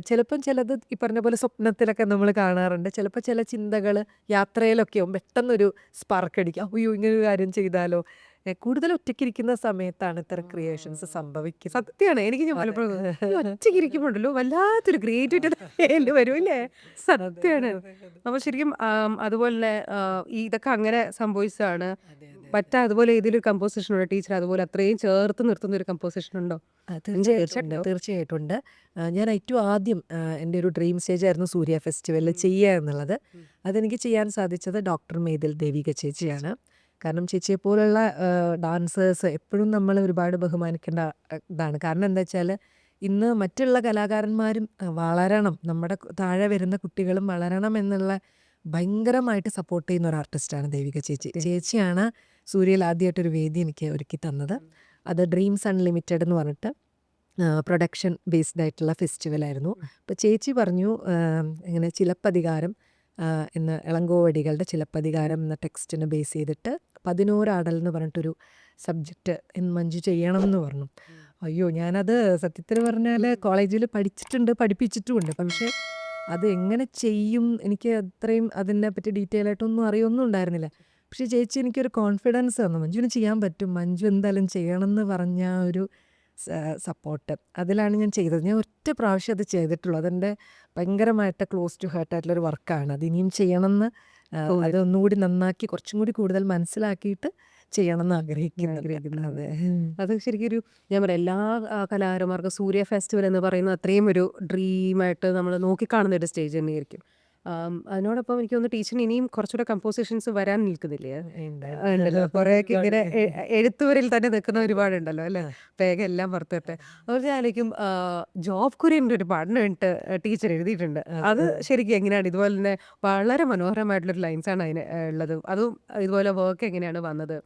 ചിലപ്പം ചിലത് ഈ പറഞ്ഞ പോലെ സ്വപ്നത്തിലൊക്കെ നമ്മൾ കാണാറുണ്ട്. ചിലപ്പോൾ ചില ചിന്തകൾ യാത്രയിലൊക്കെ ആവും പെട്ടെന്നൊരു സ്പാർക്ക് അടിക്കും, അയ്യോ ഇങ്ങനൊരു കാര്യം ചെയ്താലോ കൂടുതൽ ഒറ്റയ്ക്കിരിക്കുന്ന സമയത്താണ് ഇത്തരം ക്രിയേഷൻസ് സംഭവിക്കുന്നത്. സത്യമാണ്. എനിക്ക് ഞാൻ പലപ്പോഴും ഈ ഒറ്റയ്ക്ക് ഇരിക്കുമ്പോണ്ടല്ലോ വല്ലാത്തൊരു ക്രിയേറ്റിവിറ്റി വരും ഇല്ലേ? സത്യമാണ്. അപ്പോൾ ശരിക്കും അതുപോലെ തന്നെ ഇതൊക്കെ അങ്ങനെ സംഭവിച്ചതാണ്. അതുപോലെ ഏതെങ്കിലും ഒരു കമ്പോസിഷൻ ഉണ്ടോ ടീച്ചർ അതുപോലെ അത്രയും ചേർത്ത് നിർത്തുന്ന ഒരു കമ്പോസിഷൻ ഉണ്ടോ? തീർച്ചയായിട്ടും ഉണ്ട്. ഞാൻ ഏറ്റവും ആദ്യം എൻ്റെ ഒരു ഡ്രീം സ്റ്റേജ് ആയിരുന്നു സൂര്യ ഫെസ്റ്റിവലിൽ ചെയ്യുക എന്നുള്ളത്. അതെനിക്ക് ചെയ്യാൻ സാധിച്ചത് ഡോക്ടർ മേതിൽ ദേവിക ചേച്ചിയാണ്. കാരണം ചേച്ചിയെ പോലുള്ള ഡാൻസേഴ്സ് എപ്പോഴും നമ്മൾ ഒരുപാട് ബഹുമാനിക്കേണ്ട ഇതാണ്. കാരണം എന്താ വെച്ചാൽ ഇന്ന് മറ്റുള്ള കലാകാരന്മാരും വളരണം, നമ്മുടെ താഴെ വരുന്ന കുട്ടികളും വളരണം എന്നുള്ള ഭയങ്കരമായിട്ട് സപ്പോർട്ട് ചെയ്യുന്ന ഒരു ആർട്ടിസ്റ്റാണ് ദേവിക ചേച്ചി. ചേച്ചിയാണ് സൂര്യയിൽ ആദ്യമായിട്ടൊരു വേദി എനിക്ക് ഒരുക്കി തന്നത്. അത് ഡ്രീംസ് അൺലിമിറ്റഡ് എന്ന് പറഞ്ഞിട്ട് പ്രൊഡക്ഷൻ ബേസ്ഡ് ആയിട്ടുള്ള ഫെസ്റ്റിവലായിരുന്നു. അപ്പോൾ ചേച്ചി പറഞ്ഞു ഇങ്ങനെ ചിലപ്പതികാരം എന്ന ഇളങ്കോവടികളുടെ ചിലപ്പതികാരം എന്ന ടെക്സ്റ്റിനെ ബേസ് ചെയ്തിട്ട് 11 ആടൽ എന്ന് പറഞ്ഞിട്ടൊരു സബ്ജക്റ്റ് മഞ്ജു ചെയ്യണം എന്ന് പറഞ്ഞു. അയ്യോ, ഞാനത് സത്യത്തിൽ പറഞ്ഞാൽ കോളേജിൽ പഠിച്ചിട്ടുണ്ട്, പഠിപ്പിച്ചിട്ടുമുണ്ട്. പക്ഷേ അത് എങ്ങനെ ചെയ്യും എനിക്ക് അത്രയും അതിനെ പറ്റി ഡീറ്റെയിൽ ആയിട്ടൊന്നും അറിയൊന്നും ഉണ്ടായിരുന്നില്ല. പക്ഷേ ചേച്ചി എനിക്കൊരു കോൺഫിഡൻസ് തന്നു, മഞ്ജുവിന് ചെയ്യാൻ പറ്റും, മഞ്ജു എന്തായാലും ചെയ്യണം എന്ന് പറഞ്ഞ ഒരു സപ്പോർട്ട്, അതിലാണ് ഞാൻ ചെയ്തത്. ഞാൻ ഒറ്റ പ്രാവശ്യം അത് ചെയ്തിട്ടുള്ളൂ. അതെൻ്റെ ഭയങ്കരമായിട്ട് ക്ലോസ് ടു ഹാർട്ട് ആയിട്ടുള്ളൊരു വർക്കാണ്. അത് ഇനിയും ചെയ്യണമെന്ന് അതൊന്നുകൂടി നന്നാക്കി കുറച്ചും കൂടി കൂടുതൽ മനസ്സിലാക്കിയിട്ട് ചെയ്യണമെന്ന് ആഗ്രഹിക്കുന്നു. അതെ, അത് ശരിക്കും ഒരു ഞാൻ പറയാം എല്ലാ കലാകാരന്മാർക്കും സൂര്യ ഫെസ്റ്റിവൽ എന്ന് പറയുന്നത് അത്രയും ഒരു ഡ്രീമായിട്ട് നമ്മൾ നോക്കിക്കാണുന്ന ഒരു സ്റ്റേജ് തന്നെയായിരിക്കും. അതിനോടൊപ്പം എനിക്ക് തോന്നുന്നു ടീച്ചറിന് ഇനിയും കുറച്ചുകൂടെ കമ്പോസിഷൻസ് വരാൻ നിൽക്കുന്നില്ലേ? ഉണ്ടല്ലോ, കുറേയൊക്കെ ഇങ്ങനെ എഴുത്തുവരിൽ തന്നെ നിൽക്കുന്ന ഒരുപാടുണ്ടല്ലോ അല്ലേ? വേഗം എല്ലാം പുറത്തിട്ട് അതുപോലെ ഞാൻ ആലോചിക്കും ജോബ് കുര്യൻ്റെ ഒരു പാട്ടിന് വേണ്ടിയിട്ട് ടീച്ചർ എഴുതിയിട്ടുണ്ട്. അത് ശരിക്കും എങ്ങനെയാണ്? ഇതുപോലെ തന്നെ വളരെ മനോഹരമായിട്ടുള്ളൊരു ലൈൻസാണ് അതിന് ഉള്ളത്. അതും ഇതുപോലെ വർക്ക് എങ്ങനെയാണ് വന്നത്?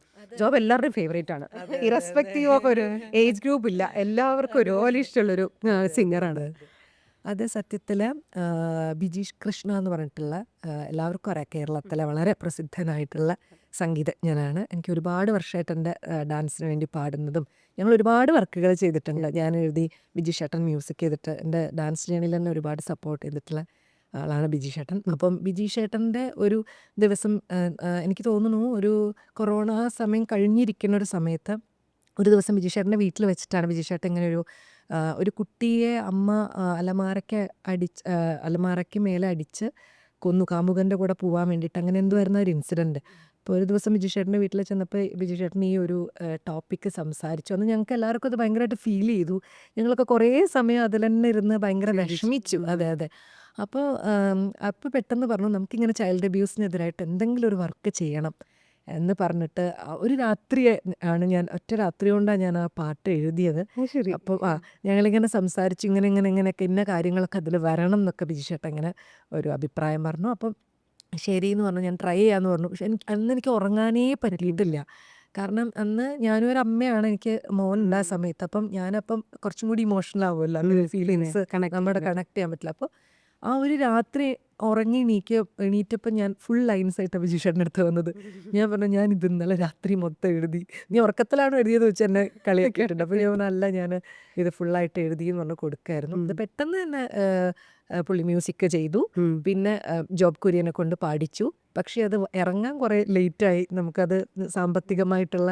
ജോബ് എല്ലാവരുടെയും ഫേവറേറ്റ് ആണ്, ഇറസ്പെക്റ്റീവ് ഓഫ് ഒരു ഏജ് ഗ്രൂപ്പ് ഇല്ല, എല്ലാവർക്കും ഒരുപോലെ ഇഷ്ടമുള്ളൊരു സിംഗറാണ്. അത് സത്യത്തിൽ ബിജീഷ് കൃഷ്ണ എന്ന് പറഞ്ഞിട്ടുള്ള എല്ലാവർക്കും അറിയാം, കേരളത്തിലെ വളരെ പ്രസിദ്ധനായിട്ടുള്ള സംഗീതജ്ഞനാണ്. എനിക്ക് ഒരുപാട് വർഷമായിട്ട് എൻ്റെ ഡാൻസിന് വേണ്ടി പാടുന്നതും ഞങ്ങൾ ഒരുപാട് വർക്കുകൾ ചെയ്തിട്ടുണ്ട്. ഞാൻ എഴുതി ബിജീഷ് ഏട്ടൻ മ്യൂസിക് ചെയ്തിട്ട് എൻ്റെ ഡാൻസ് ജേണിയിൽ തന്നെ ഒരുപാട് സപ്പോർട്ട് ചെയ്തിട്ടുള്ള ആളാണ് ബിജീഷ് ഏട്ടൻ. അപ്പം ബിജീഷ് ഏട്ടൻ്റെ ഒരു ദിവസം എനിക്ക് തോന്നുന്നു ഒരു കൊറോണ സമയം കഴിഞ്ഞിരിക്കുന്ന ഒരു സമയത്ത് ഒരു ദിവസം ബിജീഷ് ഏട്ടൻ്റെ വീട്ടിൽ വെച്ചിട്ടാണ് ബിജീഷ് ഏട്ടൻ ഇങ്ങനെ ഒരു കുട്ടിയെ അമ്മ അലമാരയ്ക്ക് മേലെ അടിച്ച് കൊന്നു, കാമുകൻ്റെ കൂടെ പോകാൻ വേണ്ടിയിട്ട്. അങ്ങനെ എന്തോ ആയിരുന്ന ഒരു ഇൻസിഡൻറ്റ്. അപ്പോൾ ഒരു ദിവസം ബിജു ചേട്ടൻ്റെ വീട്ടിൽ ചെന്നപ്പോൾ ബിജു ചേട്ടൻ ഈ ഒരു ടോപ്പിക്ക് സംസാരിച്ചു. അന്ന് ഞങ്ങൾക്ക് എല്ലാവർക്കും അത് ഭയങ്കരമായിട്ട് ഫീൽ ചെയ്തു. ഞങ്ങളൊക്കെ കുറേ സമയം അതിൽ തന്നെ ഇരുന്ന് ഭയങ്കര വിഷമിച്ചു. അതെ അതെ. അപ്പോൾ പെട്ടെന്ന് പറഞ്ഞു, നമുക്കിങ്ങനെ ചൈൽഡ് അബ്യൂസിനെതിരായിട്ട് എന്തെങ്കിലും ഒരു വർക്ക് ചെയ്യണം എന്ന് പറഞ്ഞിട്ട് ഒരു രാത്രി ആണ് ഒറ്റ രാത്രി കൊണ്ടാണ് ഞാൻ ആ പാട്ട് എഴുതിയത്. ശരി. അപ്പം ഞങ്ങളിങ്ങനെ സംസാരിച്ചു, ഇങ്ങനെയൊക്കെ ഇന്ന കാര്യങ്ങളൊക്കെ അതിൽ വരണം എന്നൊക്കെ ബിജു ചേട്ടൻ ഇങ്ങനെ ഒരു അഭിപ്രായം പറഞ്ഞു. അപ്പം ശരി എന്ന് പറഞ്ഞു, ഞാൻ ട്രൈ ചെയ്യാമെന്ന് പറഞ്ഞു. പക്ഷെ അന്ന് എനിക്ക് ഉറങ്ങാനേ പറ്റിയിട്ടില്ല. കാരണം അന്ന് ഞാനും ഒരു അമ്മയാണ്, എനിക്ക് മോനുണ്ടായ സമയത്ത്. അപ്പം ഞാനപ്പം കുറച്ചും കൂടി ഇമോഷണൽ ആവുമല്ലോ, അങ്ങനെ ഫീലിങ്സ് നമ്മുടെ കണക്ട് ചെയ്യാൻ പറ്റില്ല. അപ്പോൾ ആ ഒരു രാത്രി ഉറങ്ങി എണീറ്റപ്പം ഞാൻ ഫുൾ ലൈൻസ് ആയിട്ടാണ് ബിജു ചേട്ടൻ്റെ അടുത്ത് വന്നത്. ഞാൻ പറഞ്ഞു, ഞാൻ ഇത് ഇന്നലെ രാത്രി മൊത്തം എഴുതി, നീ ഉറക്കത്തിലാണ് എഴുതിയത് വെച്ച് എന്നെ കളിയാക്കിയിട്ടുണ്ട്. അപ്പോൾ ഞാൻ നല്ല ഞാൻ ഇത് ഫുള്ളായിട്ട് എഴുതി എന്ന് പറഞ്ഞ് കൊടുക്കായിരുന്നു. ഇത് പെട്ടെന്ന് തന്നെ പുള്ളി മ്യൂസിക് ചെയ്തു. പിന്നെ ജോബ് കുര്യനെ കൊണ്ട് പാടിച്ചു. പക്ഷേ അത് ഇറങ്ങാൻ കുറേ ലേറ്റായി. നമുക്കത് സാമ്പത്തികമായിട്ടുള്ള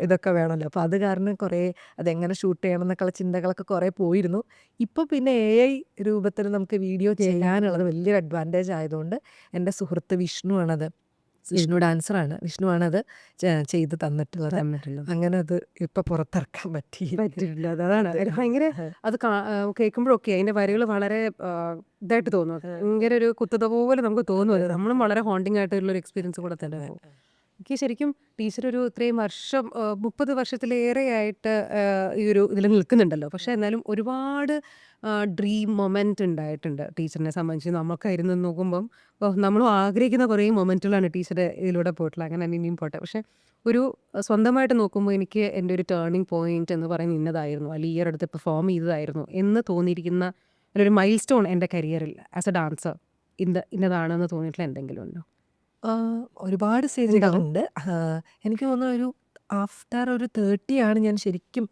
ഇതൊക്കെ വേണമല്ലോ. അപ്പോൾ അത് കാരണം കുറേ അതെങ്ങനെ ഷൂട്ട് ചെയ്യണം എന്നൊക്കെയുള്ള ചിന്തകളൊക്കെ കുറേ പോയിരുന്നു. ഇപ്പോൾ പിന്നെ AI രൂപത്തിൽ നമുക്ക് വീഡിയോ ചെയ്യാനുള്ളത് വലിയൊരു അഡ്വാൻറ്റേജ് ആയതുകൊണ്ട് എൻ്റെ സുഹൃത്ത് വിഷ്ണു ഡാൻസറാണ്, വിഷ്ണുവാണത് ചെയ്ത് തന്നിട്ടുള്ളത്. അങ്ങനെ അത് ഇപ്പം പുറത്തിറക്കാൻ പറ്റിയില്ല. അതാണ് ഭയങ്കര അത് കേൾക്കുമ്പോഴൊക്കെ അതിൻ്റെ വരികൾ വളരെ ഇതായിട്ട് തോന്നും, ഭയങ്കര ഒരു കുത്തത പോലെ നമുക്ക് തോന്നുമല്ലോ. നമ്മളും വളരെ ഹോണ്ടിങ് ആയിട്ടുള്ളൊരു എക്സ്പീരിയൻസ് കൂടെ തന്നെ പോകും. എനിക്ക് ശരിക്കും ടീച്ചർ ഒരു ഇത്രയും വർഷം 30 വർഷത്തിലേറെ ആയിട്ട് ഈ ഒരു ഇതിൽ നിൽക്കുന്നുണ്ടല്ലോ. പക്ഷെ എന്നാലും ഒരുപാട് ഡ്രീം മൊമെൻ്റ് ഉണ്ടായിട്ടുണ്ട് ടീച്ചറിനെ സംബന്ധിച്ച്. നമുക്കായിരുന്നു നോക്കുമ്പം നമ്മളും ആഗ്രഹിക്കുന്ന കുറേ മൊമെൻറ്റുകളാണ് ടീച്ചറുടെ ഇതിലൂടെ പോയിട്ടുള്ളത്. അങ്ങനെ ഇനിയും പോട്ടെ. പക്ഷെ ഒരു സ്വന്തമായിട്ട് നോക്കുമ്പോൾ എനിക്ക് എൻ്റെ ഒരു ടേണിംഗ് പോയിന്റ് എന്ന് പറയുന്നത് ഇന്നതായിരുന്നു, അല്ലെങ്കിൽ ഈ അടുത്ത് പെർഫോം ചെയ്തതായിരുന്നു എന്ന് തോന്നിയിരിക്കുന്ന ഒരു മൈൽ സ്റ്റോൺ എൻ്റെ കരിയറിൽ ആസ് എ ഡാൻസർ ഇന്നതാണെന്ന് തോന്നിയിട്ടുള്ള എന്തെങ്കിലും ഉണ്ടോ? ഒരുപാട് സ്റ്റേജുകളുണ്ട്. എനിക്ക് തോന്നുന്നു ഒരു ആഫ്റ്റർ ഒരു 30 ആണ് ഞാൻ ശരിക്കും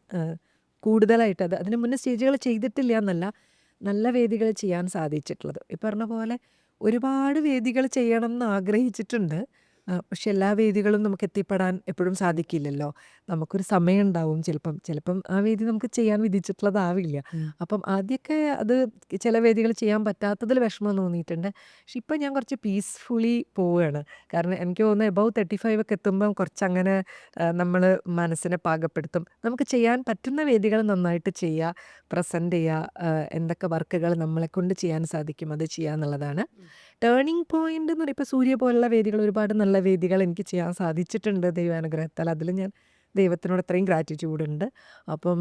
കൂടുതലായിട്ട് അതിന് മുന്നേ സ്റ്റേജുകൾ ചെയ്തിട്ടില്ല എന്നല്ല, നല്ല വേദികൾ ചെയ്യാൻ സാധിച്ചിട്ടുള്ളത്. ഈ പറഞ്ഞ പോലെ ഒരുപാട് വേദികൾ ചെയ്യണം എന്ന് ആഗ്രഹിച്ചിട്ടുണ്ട്. പക്ഷെ എല്ലാ വേദികളും നമുക്ക് എത്തിപ്പെടാൻ എപ്പോഴും സാധിക്കില്ലല്ലോ. നമുക്കൊരു സമയമുണ്ടാവും ചിലപ്പം ആ വേദി നമുക്ക് ചെയ്യാൻ വിധിച്ചിട്ടുള്ളതാവില്ല. അപ്പം ആദ്യമൊക്കെ അത് ചില വേദികൾ ചെയ്യാൻ പറ്റാത്തതിൽ വിഷമം തോന്നിയിട്ടുണ്ട്. പക്ഷെ ഇപ്പം ഞാൻ കുറച്ച് പീസ്ഫുള്ളി പോവുകയാണ്. കാരണം എനിക്ക് തോന്നുന്നു എബവ് 35 ഒക്കെ എത്തുമ്പം കുറച്ചങ്ങനെ നമ്മൾ മനസ്സിനെ പാകപ്പെടുത്തും. നമുക്ക് ചെയ്യാൻ പറ്റുന്ന വേദികൾ നന്നായിട്ട് ചെയ്യുക, പ്രസൻറ്റ് ചെയ്യുക, എന്തൊക്കെ വർക്കുകൾ നമ്മളെക്കൊണ്ട് ചെയ്യാൻ സാധിക്കും അത് ചെയ്യുക എന്നുള്ളതാണ്. ടേണിംഗ് പോയിന്റ് എന്ന് പറയുമ്പോൾ സൂര്യ പോലുള്ള വേദികൾ, ഒരുപാട് നല്ല വേദികൾ എനിക്ക് ചെയ്യാൻ സാധിച്ചിട്ടുണ്ട് ദൈവാനുഗ്രഹത്താൽ. അതിൽ ഞാൻ ദൈവത്തിനോട് അത്രയും ഗ്രാറ്റിറ്റ്യൂഡ് ഉണ്ട്. അപ്പം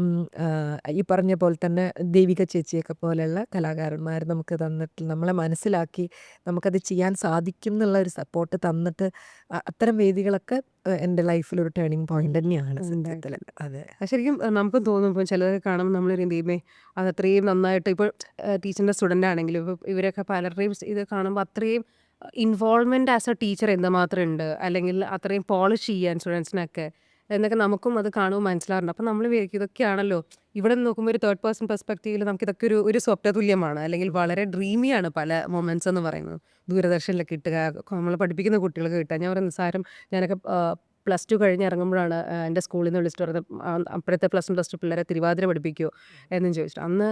ഈ പറഞ്ഞ പോലെ തന്നെ ദേവിക ചേച്ചിയൊക്കെ പോലെയുള്ള കലാകാരന്മാർ നമുക്ക് തന്നിട്ട് നമ്മളെ മനസ്സിലാക്കി നമുക്കത് ചെയ്യാൻ സാധിക്കും എന്നുള്ള ഒരു സപ്പോർട്ട് തന്നിട്ട് അത്തരം വേദികളൊക്കെ എൻ്റെ ലൈഫിലൊരു ടേണിംഗ് പോയിന്റ് തന്നെയാണ് സത്യത്തിൽ. അതെ. ശരിക്കും നമുക്കും തോന്നും ഇപ്പോൾ ചിലരെ കാണുമ്പോൾ നമ്മൾ ദൈവമേ അത് അത്രയും നന്നായിട്ട് ഇപ്പോൾ ടീച്ചറിൻ്റെ സ്റ്റുഡൻ്റ് ആണെങ്കിലും ഇപ്പോൾ ഇവരൊക്കെ പലരുടെയും ഇത് കാണുമ്പോൾ അത്രയും ഇൻവോൾവ്മെൻ്റ് ആസ് എ ടീച്ചർ എന്തുമാത്രം ഉണ്ട്, അല്ലെങ്കിൽ അത്രയും പോളിഷ് ചെയ്യാൻ സ്റ്റുഡൻസിനൊക്കെ എന്നൊക്കെ നമുക്കും അത് കാണുമ്പോൾ മനസ്സിലാറുണ്ട്. അപ്പം നമ്മൾ വിചാരിക്കും ഇതൊക്കെയാണല്ലോ ഇവിടെ നിന്ന് നോക്കുമ്പോൾ ഒരു തേർഡ് പേഴ്സൺ പെർസ്പെക്റ്റീവിൽ നമുക്ക് ഇതൊക്കെ ഒരു സ്വപ്നതുല്യമാണ്, അല്ലെങ്കിൽ വളരെ ഡ്രീമിയാണ് പല മൊമെൻറ്റ്സ് എന്ന് പറയുന്നത്. ദൂരദർശനിലൊക്കെ കിട്ടുക, നമ്മൾ പഠിപ്പിക്കുന്ന കുട്ടികൾക്ക് കിട്ടുക. ഞാൻ പറയുന്ന നിസ്സാരം, ഞാനൊക്കെ +2 കഴിഞ്ഞ് ഇറങ്ങുമ്പോഴാണ് എൻ്റെ സ്കൂളിൽ നിന്ന് വിളിച്ചിട്ട് പറഞ്ഞത് അപ്പോഴത്തെ +1 +2 പിള്ളേരെ തിരുവാതിര പഠിപ്പിക്കുമോ എന്നും ചോദിച്ചിട്ട്. അന്ന്